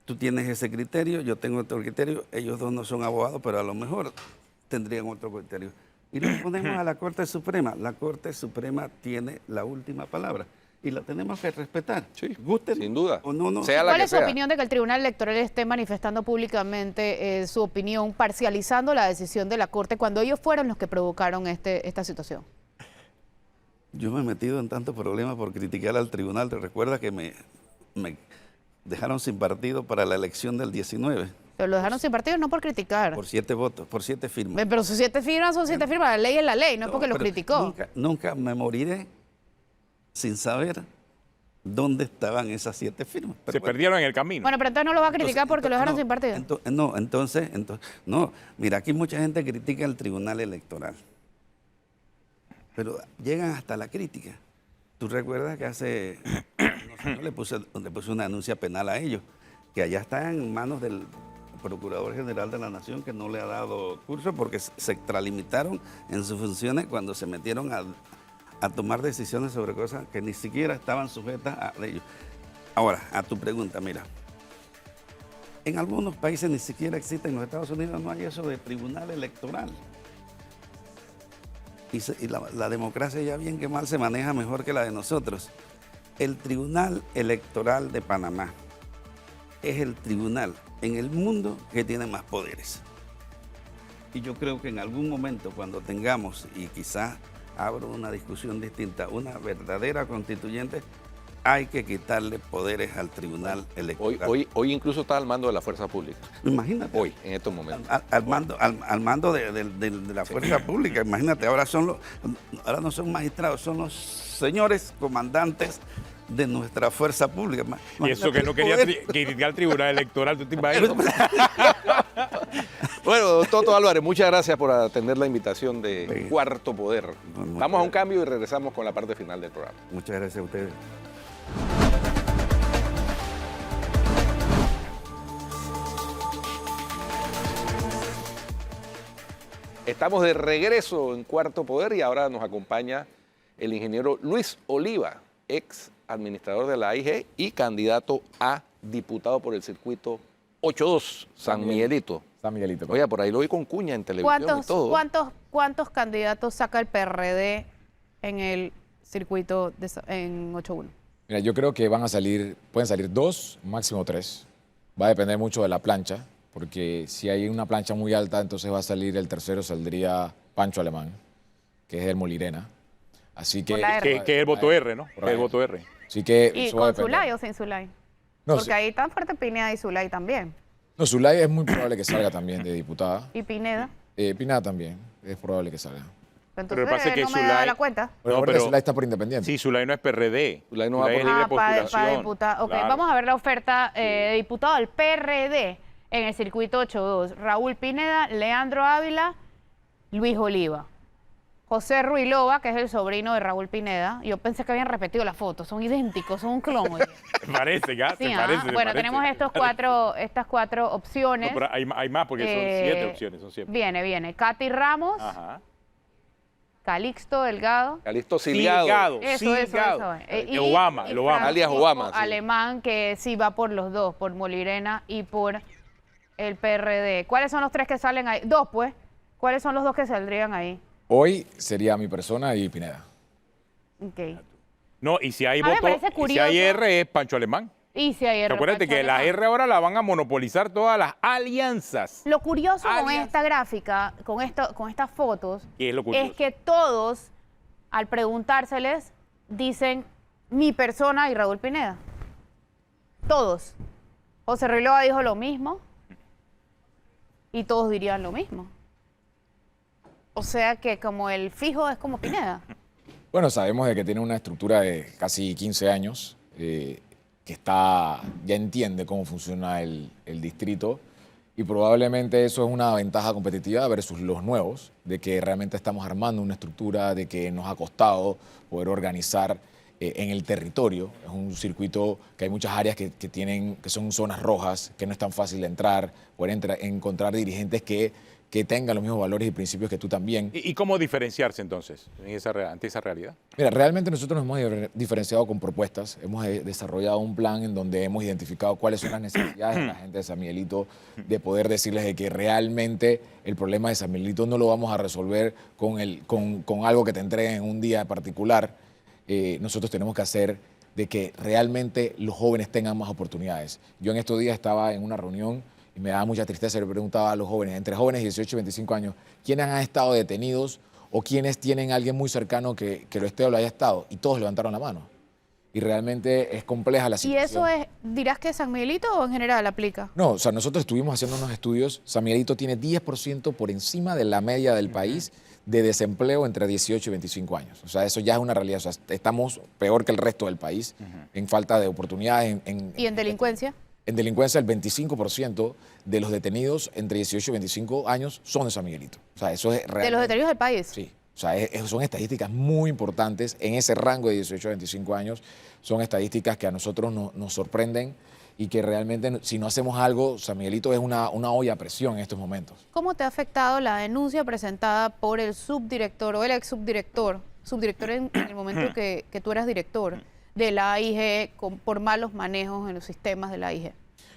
tú tienes ese criterio, yo tengo otro criterio, ellos dos no son abogados, pero a lo mejor tendrían otro criterio. y lo ponemos a la Corte Suprema. La Corte Suprema tiene la última palabra y la tenemos que respetar. Sí, Gusten sin duda. o no, Sea la ¿Cuál que es su sea. opinión de que el Tribunal Electoral esté manifestando públicamente su opinión, parcializando la decisión de la Corte cuando ellos fueron los que provocaron esta situación? Yo me he metido en tantos problemas por criticar al tribunal. ¿Te recuerdas que me dejaron sin partido para la elección del 19? Pero lo dejaron sin partido no por criticar. Por 7 votos, por 7 firmas. Pero si 7 firmas son 7 firmas, la ley es la ley, no es porque lo pero criticó. Nunca me moriré sin saber dónde estaban esas 7 firmas. Pero Se bueno, perdieron en el camino. Bueno, pero entonces no lo va a criticar entonces- porque lo dejaron no, sin partido. Entonces, no, mira, aquí mucha gente critica el Tribunal Electoral, pero llegan hasta la crítica. Tú recuerdas que hace unos años le puse una denuncia penal a ellos, que allá está en manos del Procurador General de la Nación, que no le ha dado curso porque se extralimitaron en sus funciones cuando se metieron a tomar decisiones sobre cosas que ni siquiera estaban sujetas a ellos. Ahora, a tu pregunta, mira, en algunos países ni siquiera existe, en los Estados Unidos no hay eso de tribunal electoral. Y la democracia ya bien que mal se maneja mejor que la de nosotros. El Tribunal Electoral de Panamá es el tribunal en el mundo que tiene más poderes. Y yo creo que en algún momento, cuando tengamos, y quizás abro una discusión distinta, una verdadera constituyente, hay que quitarle poderes al Tribunal Electoral. Hoy incluso está al mando de la fuerza pública. Imagínate. Hoy, en estos momentos. Al mando de la fuerza pública, imagínate, ahora no son magistrados, son los señores comandantes de nuestra fuerza pública. Y eso que no quería criticar al Tribunal Electoral, ¿tú te imaginas? Bueno, doctor Toto Álvarez, muchas gracias por atender la invitación de Sí. Cuarto Poder. Bueno, Vamos a un cambio y regresamos con la parte final del programa. Muchas gracias a ustedes. Estamos de regreso en Cuarto Poder y ahora nos acompaña el ingeniero Luis Oliva, ex administrador de la AIG y candidato a diputado por el circuito 82, San Miguelito. San Miguelito. Oye, por ahí lo vi con cuña en televisión y todo. ¿Cuántos candidatos saca el PRD en el circuito en 8-1? Mira, yo creo que pueden salir 2, máximo 3. Va a depender mucho de la plancha, porque si hay una plancha muy alta, entonces va a salir el tercero, saldría Pancho Alemán, que es el Molirena. Así que... Por la R. Que es el voto R, ¿no? Por Que es el ahí. voto R. Así que ¿Y eso va a con depender. Zulay o sin Zulay? No, Porque ahí tan fuerte Pineda y Zulay también. No, Zulay es muy probable que salga también de diputada. ¿Y Pineda? Pineda también, es probable que salga. Entonces que pasa es que no me da Zulay- la cuenta. Pero, pero- Zulay está por independiente. Sí, Zulay no es PRD. Zulay no va es por- libre para postulación. diputado. Ok, Claro. vamos a ver la oferta de diputado del PRD en el circuito 8-2. Raúl Pineda, Leandro Ávila, Luis Oliva. José Ruilova, que es el sobrino de Raúl Pineda. Yo pensé que habían repetido la foto, son idénticos, son un clon. Oye. Parece, ya, Sí, se ¿ah? parece. se Bueno, parece. tenemos estas cuatro opciones. No, pero hay más porque son 7 opciones, son 7. Viene Katy Ramos, Ajá. Calixto Delgado. Calixto Silgado. Eso. Obama, el Obama. Alias Francisco Obama, sí. Alemán, que sí va por los dos, por Molirena y por el PRD. ¿Cuáles son los 3 que salen ahí? 2, pues. ¿Cuáles son los 2 que saldrían ahí? Hoy sería mi persona y Pineda. Ok. No, y si hay A mí me voto, parece y si curioso. hay R es Pancho Alemán. Y si hay R. Acuérdate que la R ahora la van a monopolizar todas las alianzas. Lo curioso con Alias. esta gráfica, con estas fotos, ¿Qué es lo curioso? es que todos, al preguntárseles, dicen mi persona y Raúl Pineda. Todos. José Ruilova dijo lo mismo y todos dirían lo mismo. O sea que como el fijo es como Pineda. Bueno, sabemos de que tiene una estructura de casi 15 años, que ya entiende cómo funciona el distrito y probablemente eso es una ventaja competitiva versus los nuevos, de que realmente estamos armando una estructura, de que nos ha costado poder organizar en el territorio. Es un circuito que hay muchas áreas que son zonas rojas, que no es tan fácil de entrar, poder encontrar dirigentes que que tengan los mismos valores y principios que tú también. ¿Y cómo diferenciarse entonces ante esa realidad? Mira, realmente nosotros nos hemos diferenciado con propuestas. Hemos desarrollado un plan en donde hemos identificado cuáles son las necesidades de la gente de San Miguelito, de poder decirles de que realmente el problema de San Miguelito no lo vamos a resolver con algo que te entreguen en un día particular. Nosotros tenemos que hacer de que realmente los jóvenes tengan más oportunidades. Yo en estos días estaba en una reunión y me daba mucha tristeza, le preguntaba a los jóvenes, entre jóvenes de 18 y 25 años, ¿quiénes han estado detenidos o quiénes tienen a alguien muy cercano que lo esté o lo haya estado? Y todos levantaron la mano. Y realmente es compleja la ¿Y situación. eso dirás que es San Miguelito o en general aplica? No, o sea, nosotros estuvimos haciendo unos estudios. San Miguelito tiene 10% por encima de la media del país de desempleo entre 18 y 25 años. O sea, eso ya es una realidad. O sea, estamos peor que el resto del país en falta de oportunidades. ¿Y en delincuencia? En delincuencia, el 25% de los detenidos entre 18 y 25 años son de San Miguelito. O sea, eso es realmente... ¿De los detenidos del país? Sí. O sea, son estadísticas muy importantes en ese rango de 18 a 25 años. Son estadísticas que a nosotros nos sorprenden y que realmente, si no hacemos algo, San Miguelito es una olla a presión en estos momentos. ¿Cómo te ha afectado la denuncia presentada por el subdirector o el ex subdirector en el momento que tú eras director de la AIG por malos manejos en los sistemas de la AIG?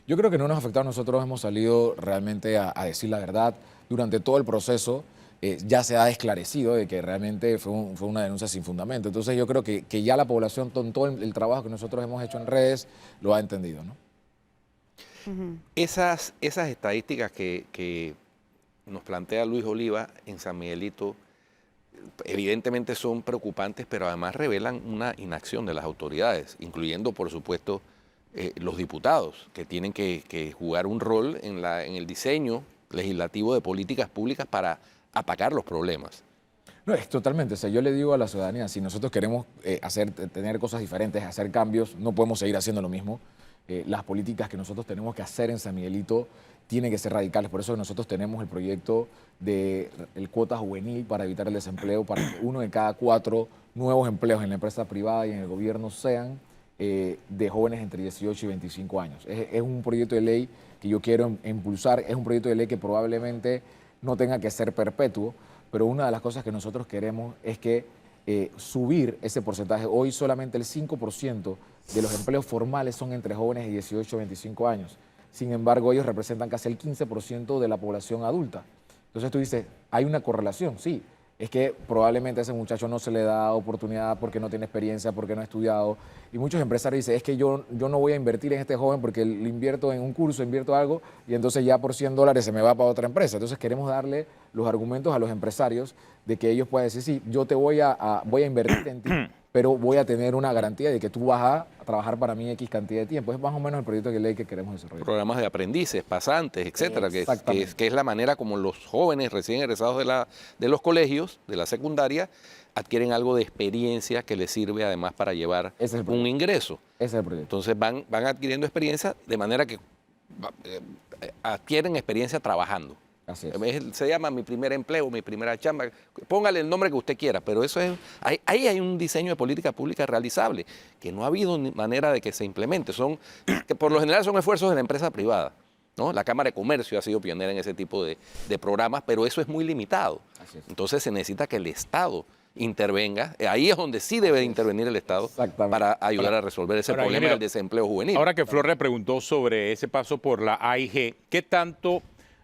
Yo creo que no nos ha afectado. Nosotros hemos salido realmente a decir la verdad. Durante todo el proceso ya se ha esclarecido de que realmente fue una denuncia sin fundamento. Entonces yo creo que ya la población, con todo el trabajo que nosotros hemos hecho en redes, lo ha entendido, ¿no? Esas estadísticas que nos plantea Luis Oliva en San Miguelito, evidentemente son preocupantes, pero además revelan una inacción de las autoridades, incluyendo, por supuesto, los diputados, que tienen que jugar un rol en el diseño legislativo de políticas públicas para atacar los problemas. No, es totalmente. O sea, yo le digo a la ciudadanía, si nosotros queremos tener cosas diferentes, hacer cambios, no podemos seguir haciendo lo mismo. Las políticas que nosotros tenemos que hacer en San Miguelito tienen que ser radicales. Por eso nosotros tenemos el proyecto de el cuota juvenil para evitar el desempleo, para que 1 de cada 4 nuevos empleos en la empresa privada y en el gobierno sean de jóvenes entre 18 y 25 años. Es un proyecto de ley que yo quiero impulsar. Es un proyecto de ley que probablemente no tenga que ser perpetuo, pero una de las cosas que nosotros queremos es que subir ese porcentaje. Hoy solamente el 5% de los empleos formales son entre jóvenes de 18 a 25 años. Sin embargo, ellos representan casi el 15% de la población adulta. Entonces tú dices, hay una correlación, sí. Es que probablemente a ese muchacho no se le da oportunidad porque no tiene experiencia, porque no ha estudiado. Y muchos empresarios dicen, es que yo no voy a invertir en este joven porque lo invierto en un curso, invierto algo, y entonces ya por $100 se me va para otra empresa. Entonces queremos darle los argumentos a los empresarios de que ellos puedan decir, sí, yo te voy a invertir en ti, pero voy a tener una garantía de que tú vas a trabajar para mí X cantidad de tiempo. Es más o menos el proyecto de ley que queremos desarrollar. Programas de aprendices, pasantes, etcétera, que es la manera como los jóvenes recién egresados de los colegios, de la secundaria, adquieren algo de experiencia que les sirve además para llevar un ingreso. Ese es el proyecto. Entonces van adquiriendo experiencia de manera que adquieren experiencia trabajando. Así es. Se llama mi primer empleo, mi primera chamba. Póngale el nombre que usted quiera, pero eso es ahí hay un diseño de política pública realizable que no ha habido manera de que se implemente. Que por lo general son esfuerzos de la empresa privada, ¿no? La Cámara de Comercio ha sido pionera en ese tipo de programas, pero eso es muy limitado. Así es. Entonces se necesita que el Estado intervenga. Ahí es donde sí debe intervenir el Estado para ayudar a resolver ese problema del desempleo juvenil. Ahora que Flor le preguntó sobre ese paso por la AIG, ¿qué tanto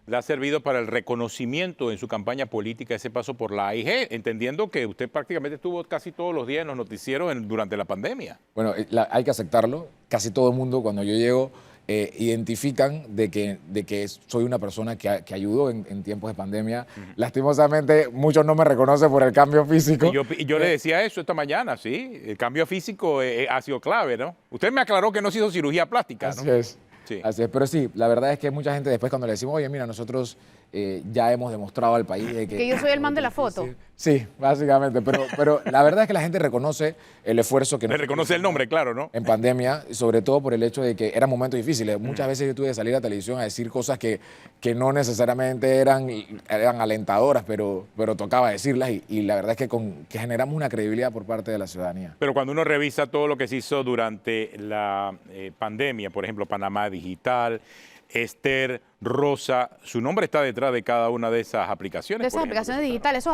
le ha servido para el reconocimiento en su campaña política ese paso por la AIG, entendiendo que usted prácticamente estuvo casi todos los días en los noticieros durante la pandemia? Bueno, hay que aceptarlo. Casi todo el mundo, cuando yo llego, identifican de que soy una persona que ayudó en tiempos de pandemia. Lastimosamente, muchos no me reconocen por el cambio físico. Y yo le decía eso esta mañana, sí. El cambio físico ha sido clave, ¿no? Usted me aclaró que no se hizo cirugía plástica, ¿no? Así es. Sí. Así es, pero sí, la verdad es que mucha gente después cuando le decimos, oye, mira, nosotros ya hemos demostrado al país de que yo soy el man de la foto. Sí, básicamente, pero la verdad es que la gente reconoce el esfuerzo que le reconoce el nombre, claro, ¿no? En pandemia, sobre todo por el hecho de que eran momentos difíciles. Muchas veces yo tuve que salir a televisión a decir cosas que no necesariamente eran alentadoras, pero tocaba decirlas y la verdad es que generamos una credibilidad por parte de la ciudadanía. Pero cuando uno revisa todo lo que se hizo durante la pandemia, por ejemplo, Panamá Digital, Esther, Rosa, su nombre está detrás de cada una de esas aplicaciones. De esas por ejemplo, aplicaciones que digitales,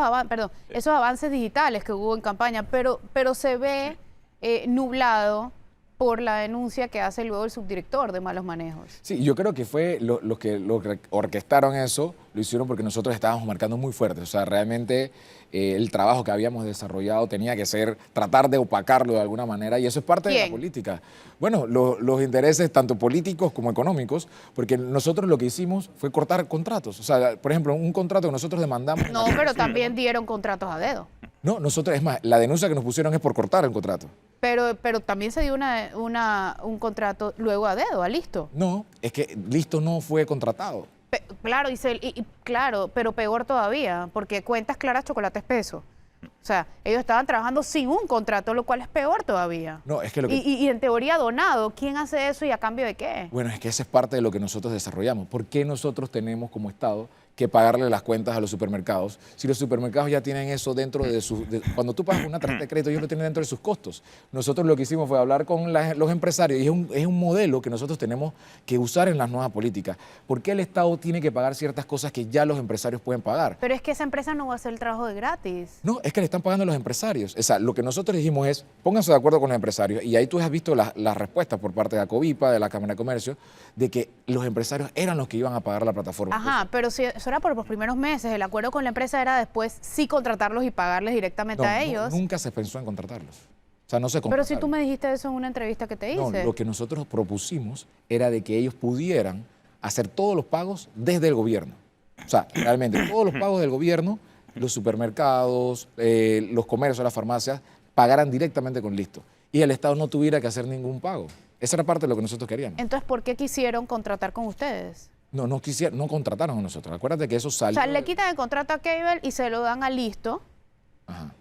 esos avances digitales que hubo en campaña, pero se ve nublado por la denuncia que hace luego el subdirector de malos manejos. Sí, yo creo que fue los que orquestaron eso, lo hicieron porque nosotros estábamos marcando muy fuerte. O sea, realmente el trabajo que habíamos desarrollado tenía que ser tratar de opacarlo de alguna manera y eso es parte de la ¿Quién? política. Bueno, los intereses tanto políticos como económicos, porque nosotros lo que hicimos fue cortar contratos. O sea, por ejemplo, un contrato que nosotros demandamos... No, pero también dieron contratos a dedo. No, nosotros, es más, la denuncia que nos pusieron es por cortar el contrato. Pero también se dio un contrato luego a dedo, a listo. No, es que Listo no fue contratado. Claro, claro, pero peor todavía, porque cuentas claras, chocolate espeso. O sea, ellos estaban trabajando sin un contrato, lo cual es peor todavía. No, es que lo que... Y en teoría donado, ¿quién hace eso y a cambio de qué? Bueno, es que esa es parte de lo que nosotros desarrollamos. ¿Por qué nosotros tenemos como Estado que pagarle las cuentas a los supermercados? Si los supermercados ya tienen eso dentro de sus... Cuando tú pagas una tarjeta de crédito, ellos lo tienen dentro de sus costos. Nosotros lo que hicimos fue hablar con los empresarios y es un modelo que nosotros tenemos que usar en las nuevas políticas. ¿Por qué el Estado tiene que pagar ciertas cosas que ya los empresarios pueden pagar? Pero es que esa empresa no va a hacer el trabajo de gratis. No, es que le están pagando a los empresarios. O sea, lo que nosotros dijimos es, pónganse de acuerdo con los empresarios, y ahí tú has visto las respuestas por parte de ACOVIPA, de la Cámara de Comercio, de que los empresarios eran los que iban a pagar la plataforma. Ajá, pero si eso era por los primeros meses, el acuerdo con la empresa era después sí contratarlos y pagarles directamente No, a ellos. nunca se pensó en contratarlos. O sea, no se Pero contrataron. si tú me dijiste eso en una entrevista que te No, hice. lo que nosotros propusimos era de que ellos pudieran hacer todos los pagos desde el gobierno. O sea, realmente todos los pagos del gobierno, los supermercados, los comercios, las farmacias, pagaran directamente con Listo. Y el Estado no tuviera que hacer ningún pago. Esa era parte de lo que nosotros queríamos. Entonces, ¿por qué quisieron contratar con ustedes? No, no contrataron a nosotros. Acuérdate que eso O salió... sea, le quitan el contrato a Cable y se lo dan a Listo. Ajá.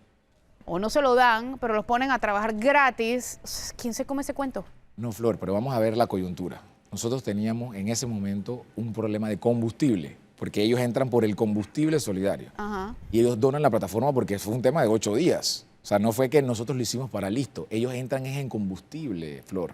O no se lo dan, pero los ponen a trabajar gratis. ¿Quién se come ese cuento? No, Flor, pero vamos a ver la coyuntura. Nosotros teníamos en ese momento un problema de combustible, porque ellos entran por el combustible solidario. Ajá. Y ellos donan la plataforma porque fue un tema de 8 días. O sea, no fue que nosotros lo hicimos para Listo. Ellos entran es en combustible, Flor.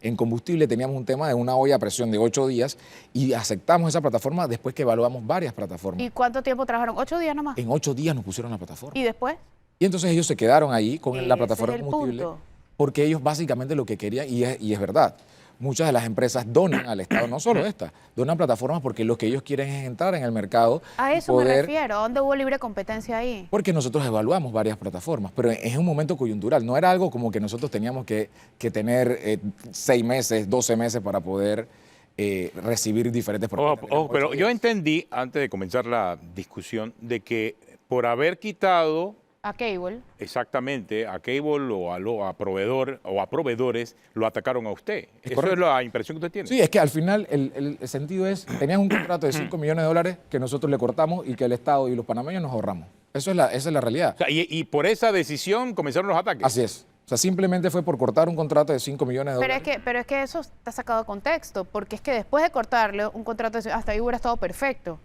En combustible teníamos un tema de una olla a presión de 8 días y aceptamos esa plataforma después que evaluamos varias plataformas. ¿Y cuánto tiempo trabajaron? 8 días nomás. En 8 días nos pusieron la plataforma. ¿Y después? Y entonces ellos se quedaron ahí con la Ese plataforma es de el combustible punto. porque ellos básicamente lo que querían, y es verdad, muchas de las empresas donan al Estado, no solo esta, donan plataformas porque lo que ellos quieren es entrar en el mercado. A y eso me poder- refiero. ¿A dónde hubo libre competencia ahí? Porque nosotros evaluamos varias plataformas, pero es un momento coyuntural, no era algo como que nosotros teníamos que tener 6 meses, 12 meses para poder recibir diferentes propuestas. Ojo, pero 8 yo días. entendí, antes de comenzar la discusión, de que por haber quitado A Cable. exactamente a Cable o a proveedor o a proveedores, lo atacaron a usted. Eso correcto. es la impresión que usted tiene. Sí, es que al final el sentido es, tenían un contrato de 5 millones de dólares que nosotros le cortamos y que el Estado y los panameños nos ahorramos. Esa es la realidad. O sea, y por esa decisión comenzaron los ataques. Así es. O sea, simplemente fue por cortar un contrato de 5 millones de dólares. Pero es que eso está sacado de contexto, porque es que después de cortarle un contrato, hasta ahí hubiera estado perfecto.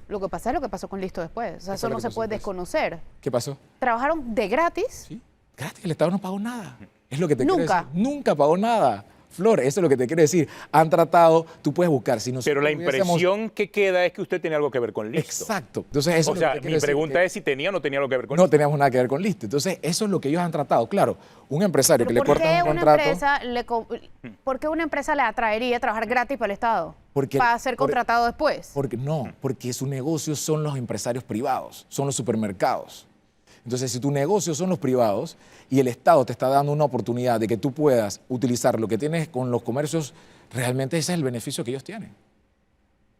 Lo que pasa es lo que pasó con Listo después. O sea, ¿Qué eso fue lo no que se pasó puede después? desconocer. ¿Qué pasó? Trabajaron de gratis. Sí, gratis, el Estado no pagó nada. Es lo que te quiero Nunca. decir. Nunca pagó nada. Flor, eso es lo que te quiero decir. Han tratado, tú puedes buscar. Si nosotros Pero la hubiésemos- impresión que queda es que usted tenía algo que ver con Listo. Exacto. Entonces, eso O es sea, lo que te quiero mi decir, pregunta que es si tenía o no tenía algo que ver con no Listo. teníamos nada que ver con Listo. Entonces, eso es lo que ellos han tratado. Claro, un empresario que le ¿Por qué cortan un una contrato... empresa ¿por qué una empresa le atraería trabajar gratis para el Estado? Porque- para ser contratado después. Porque su negocio son los empresarios privados, son los supermercados. Entonces, si tu negocio son los privados y el Estado te está dando una oportunidad de que tú puedas utilizar lo que tienes con los comercios, realmente ese es el beneficio que ellos tienen.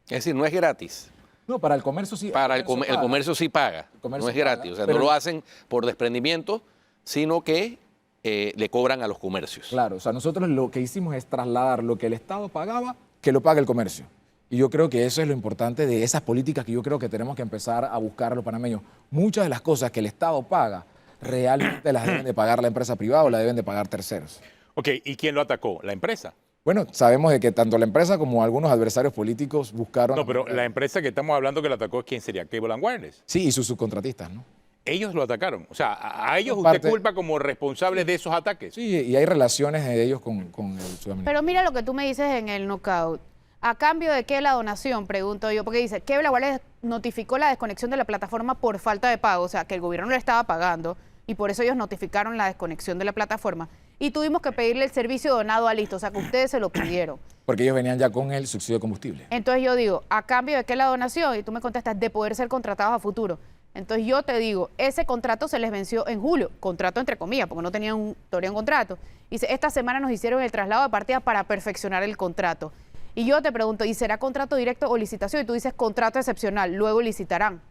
Es decir, no es gratis. No, para el comercio sí. Para el comercio sí paga, comercio no es paga, gratis. O sea, pero- no lo hacen por desprendimiento, sino que le cobran a los comercios. Claro, o sea, nosotros lo que hicimos es trasladar lo que el Estado pagaba, que lo pague el comercio. Y yo creo que eso es lo importante de esas políticas que yo creo que tenemos que empezar a buscar a los panameños. Muchas de las cosas que el Estado paga, realmente las deben de pagar la empresa privada o las deben de pagar terceros. Ok, ¿y quién lo atacó? La empresa. Bueno, sabemos de que tanto la empresa como algunos adversarios políticos buscaron... No, pero la empresa que estamos hablando que la atacó, ¿quién sería? Cable and Wireless. Sí, y sus subcontratistas, ¿no? Ellos lo atacaron. O sea, a ellos En usted parte- culpa como responsables de esos ataques. Sí, y hay relaciones de ellos con el sudamericano. Pero mira lo que tú me dices en el knockout. ¿A cambio de qué la donación? Pregunto yo. Porque dice, Kevin Aguales notificó la desconexión de la plataforma por falta de pago. O sea, que el gobierno le estaba pagando y por eso ellos notificaron la desconexión de la plataforma. Y tuvimos que pedirle el servicio donado a Listo. O sea, que ustedes se lo pidieron. Porque ellos venían ya con el subsidio de combustible. Entonces yo digo, ¿a cambio de qué la donación? Y tú me contestas, de poder ser contratados a futuro. Entonces yo te digo, ese contrato se les venció en julio, contrato entre comillas, porque no tenían todavía un contrato. Dice, esta semana nos hicieron el traslado de partida para perfeccionar el contrato. Y yo te pregunto, ¿y será contrato directo o licitación? Y tú dices contrato excepcional, luego licitarán.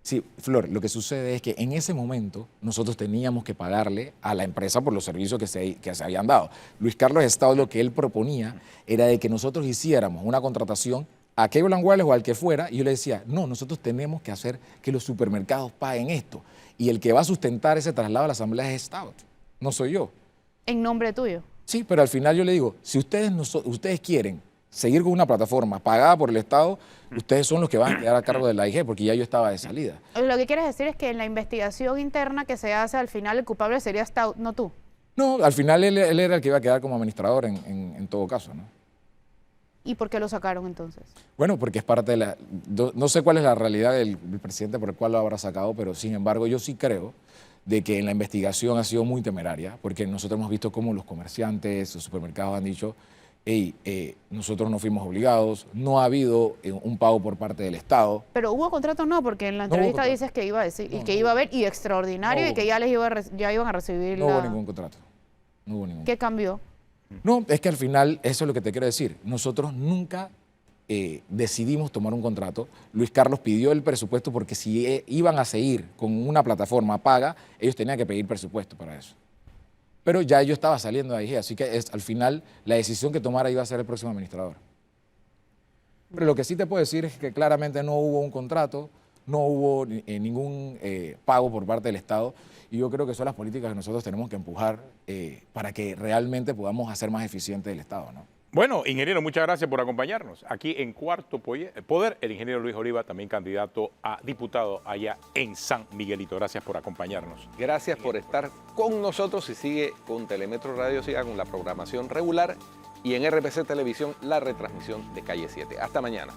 Sí, Flor, lo que sucede es que en ese momento nosotros teníamos que pagarle a la empresa por los servicios que se habían dado. Luis Carlos Estado lo que él proponía era de que nosotros hiciéramos una contratación a Cable Wireless o al que fuera, y yo le decía, no, nosotros tenemos que hacer que los supermercados paguen esto. Y el que va a sustentar ese traslado a la asamblea es Estado, no soy yo. En nombre tuyo. Sí, pero al final yo le digo, si ustedes quieren seguir con una plataforma pagada por el Estado, ustedes son los que van a quedar a cargo de la IG, porque ya yo estaba de salida. Lo que quieres decir es que en la investigación interna que se hace al final el culpable sería Stout, no tú. No, al final él era el que iba a quedar como administrador en todo caso, ¿no? ¿Y por qué lo sacaron entonces? Bueno, porque es parte de la... No sé cuál es la realidad del presidente por el cual lo habrá sacado, pero sin embargo yo sí creo de que en la investigación ha sido muy temeraria, porque nosotros hemos visto cómo los comerciantes, los supermercados han dicho, hey, nosotros no fuimos obligados, no ha habido un pago por parte del Estado. Pero hubo contrato no, porque en la No hubo entrevista contrato. dices que iba a decir, y No, que no iba a hubo. haber, y extraordinario, No y que hubo. ya ya iban a recibir No la... hubo ningún contrato. No hubo ningún. ¿Qué cambió? No, es que al final, eso es lo que te quiero decir. Nosotros nunca decidimos tomar un contrato. Luis Carlos pidió el presupuesto porque si iban a seguir con una plataforma paga, ellos tenían que pedir presupuesto para eso. Pero ya yo estaba saliendo de ahí, así que al final la decisión que tomara iba a ser el próximo administrador. Pero lo que sí te puedo decir es que claramente no hubo un contrato, no hubo ningún pago por parte del Estado, y yo creo que son las políticas que nosotros tenemos que empujar para que realmente podamos hacer más eficiente el Estado, ¿no? Bueno, ingeniero, muchas gracias por acompañarnos. Aquí en Cuarto Poder, el ingeniero Luis Oliva, también candidato a diputado allá en San Miguelito. Gracias por acompañarnos. Gracias por estar con nosotros y sigue con Telemetro Radio, siga con la programación regular y en RPC Televisión la retransmisión de Calle 7. Hasta mañana.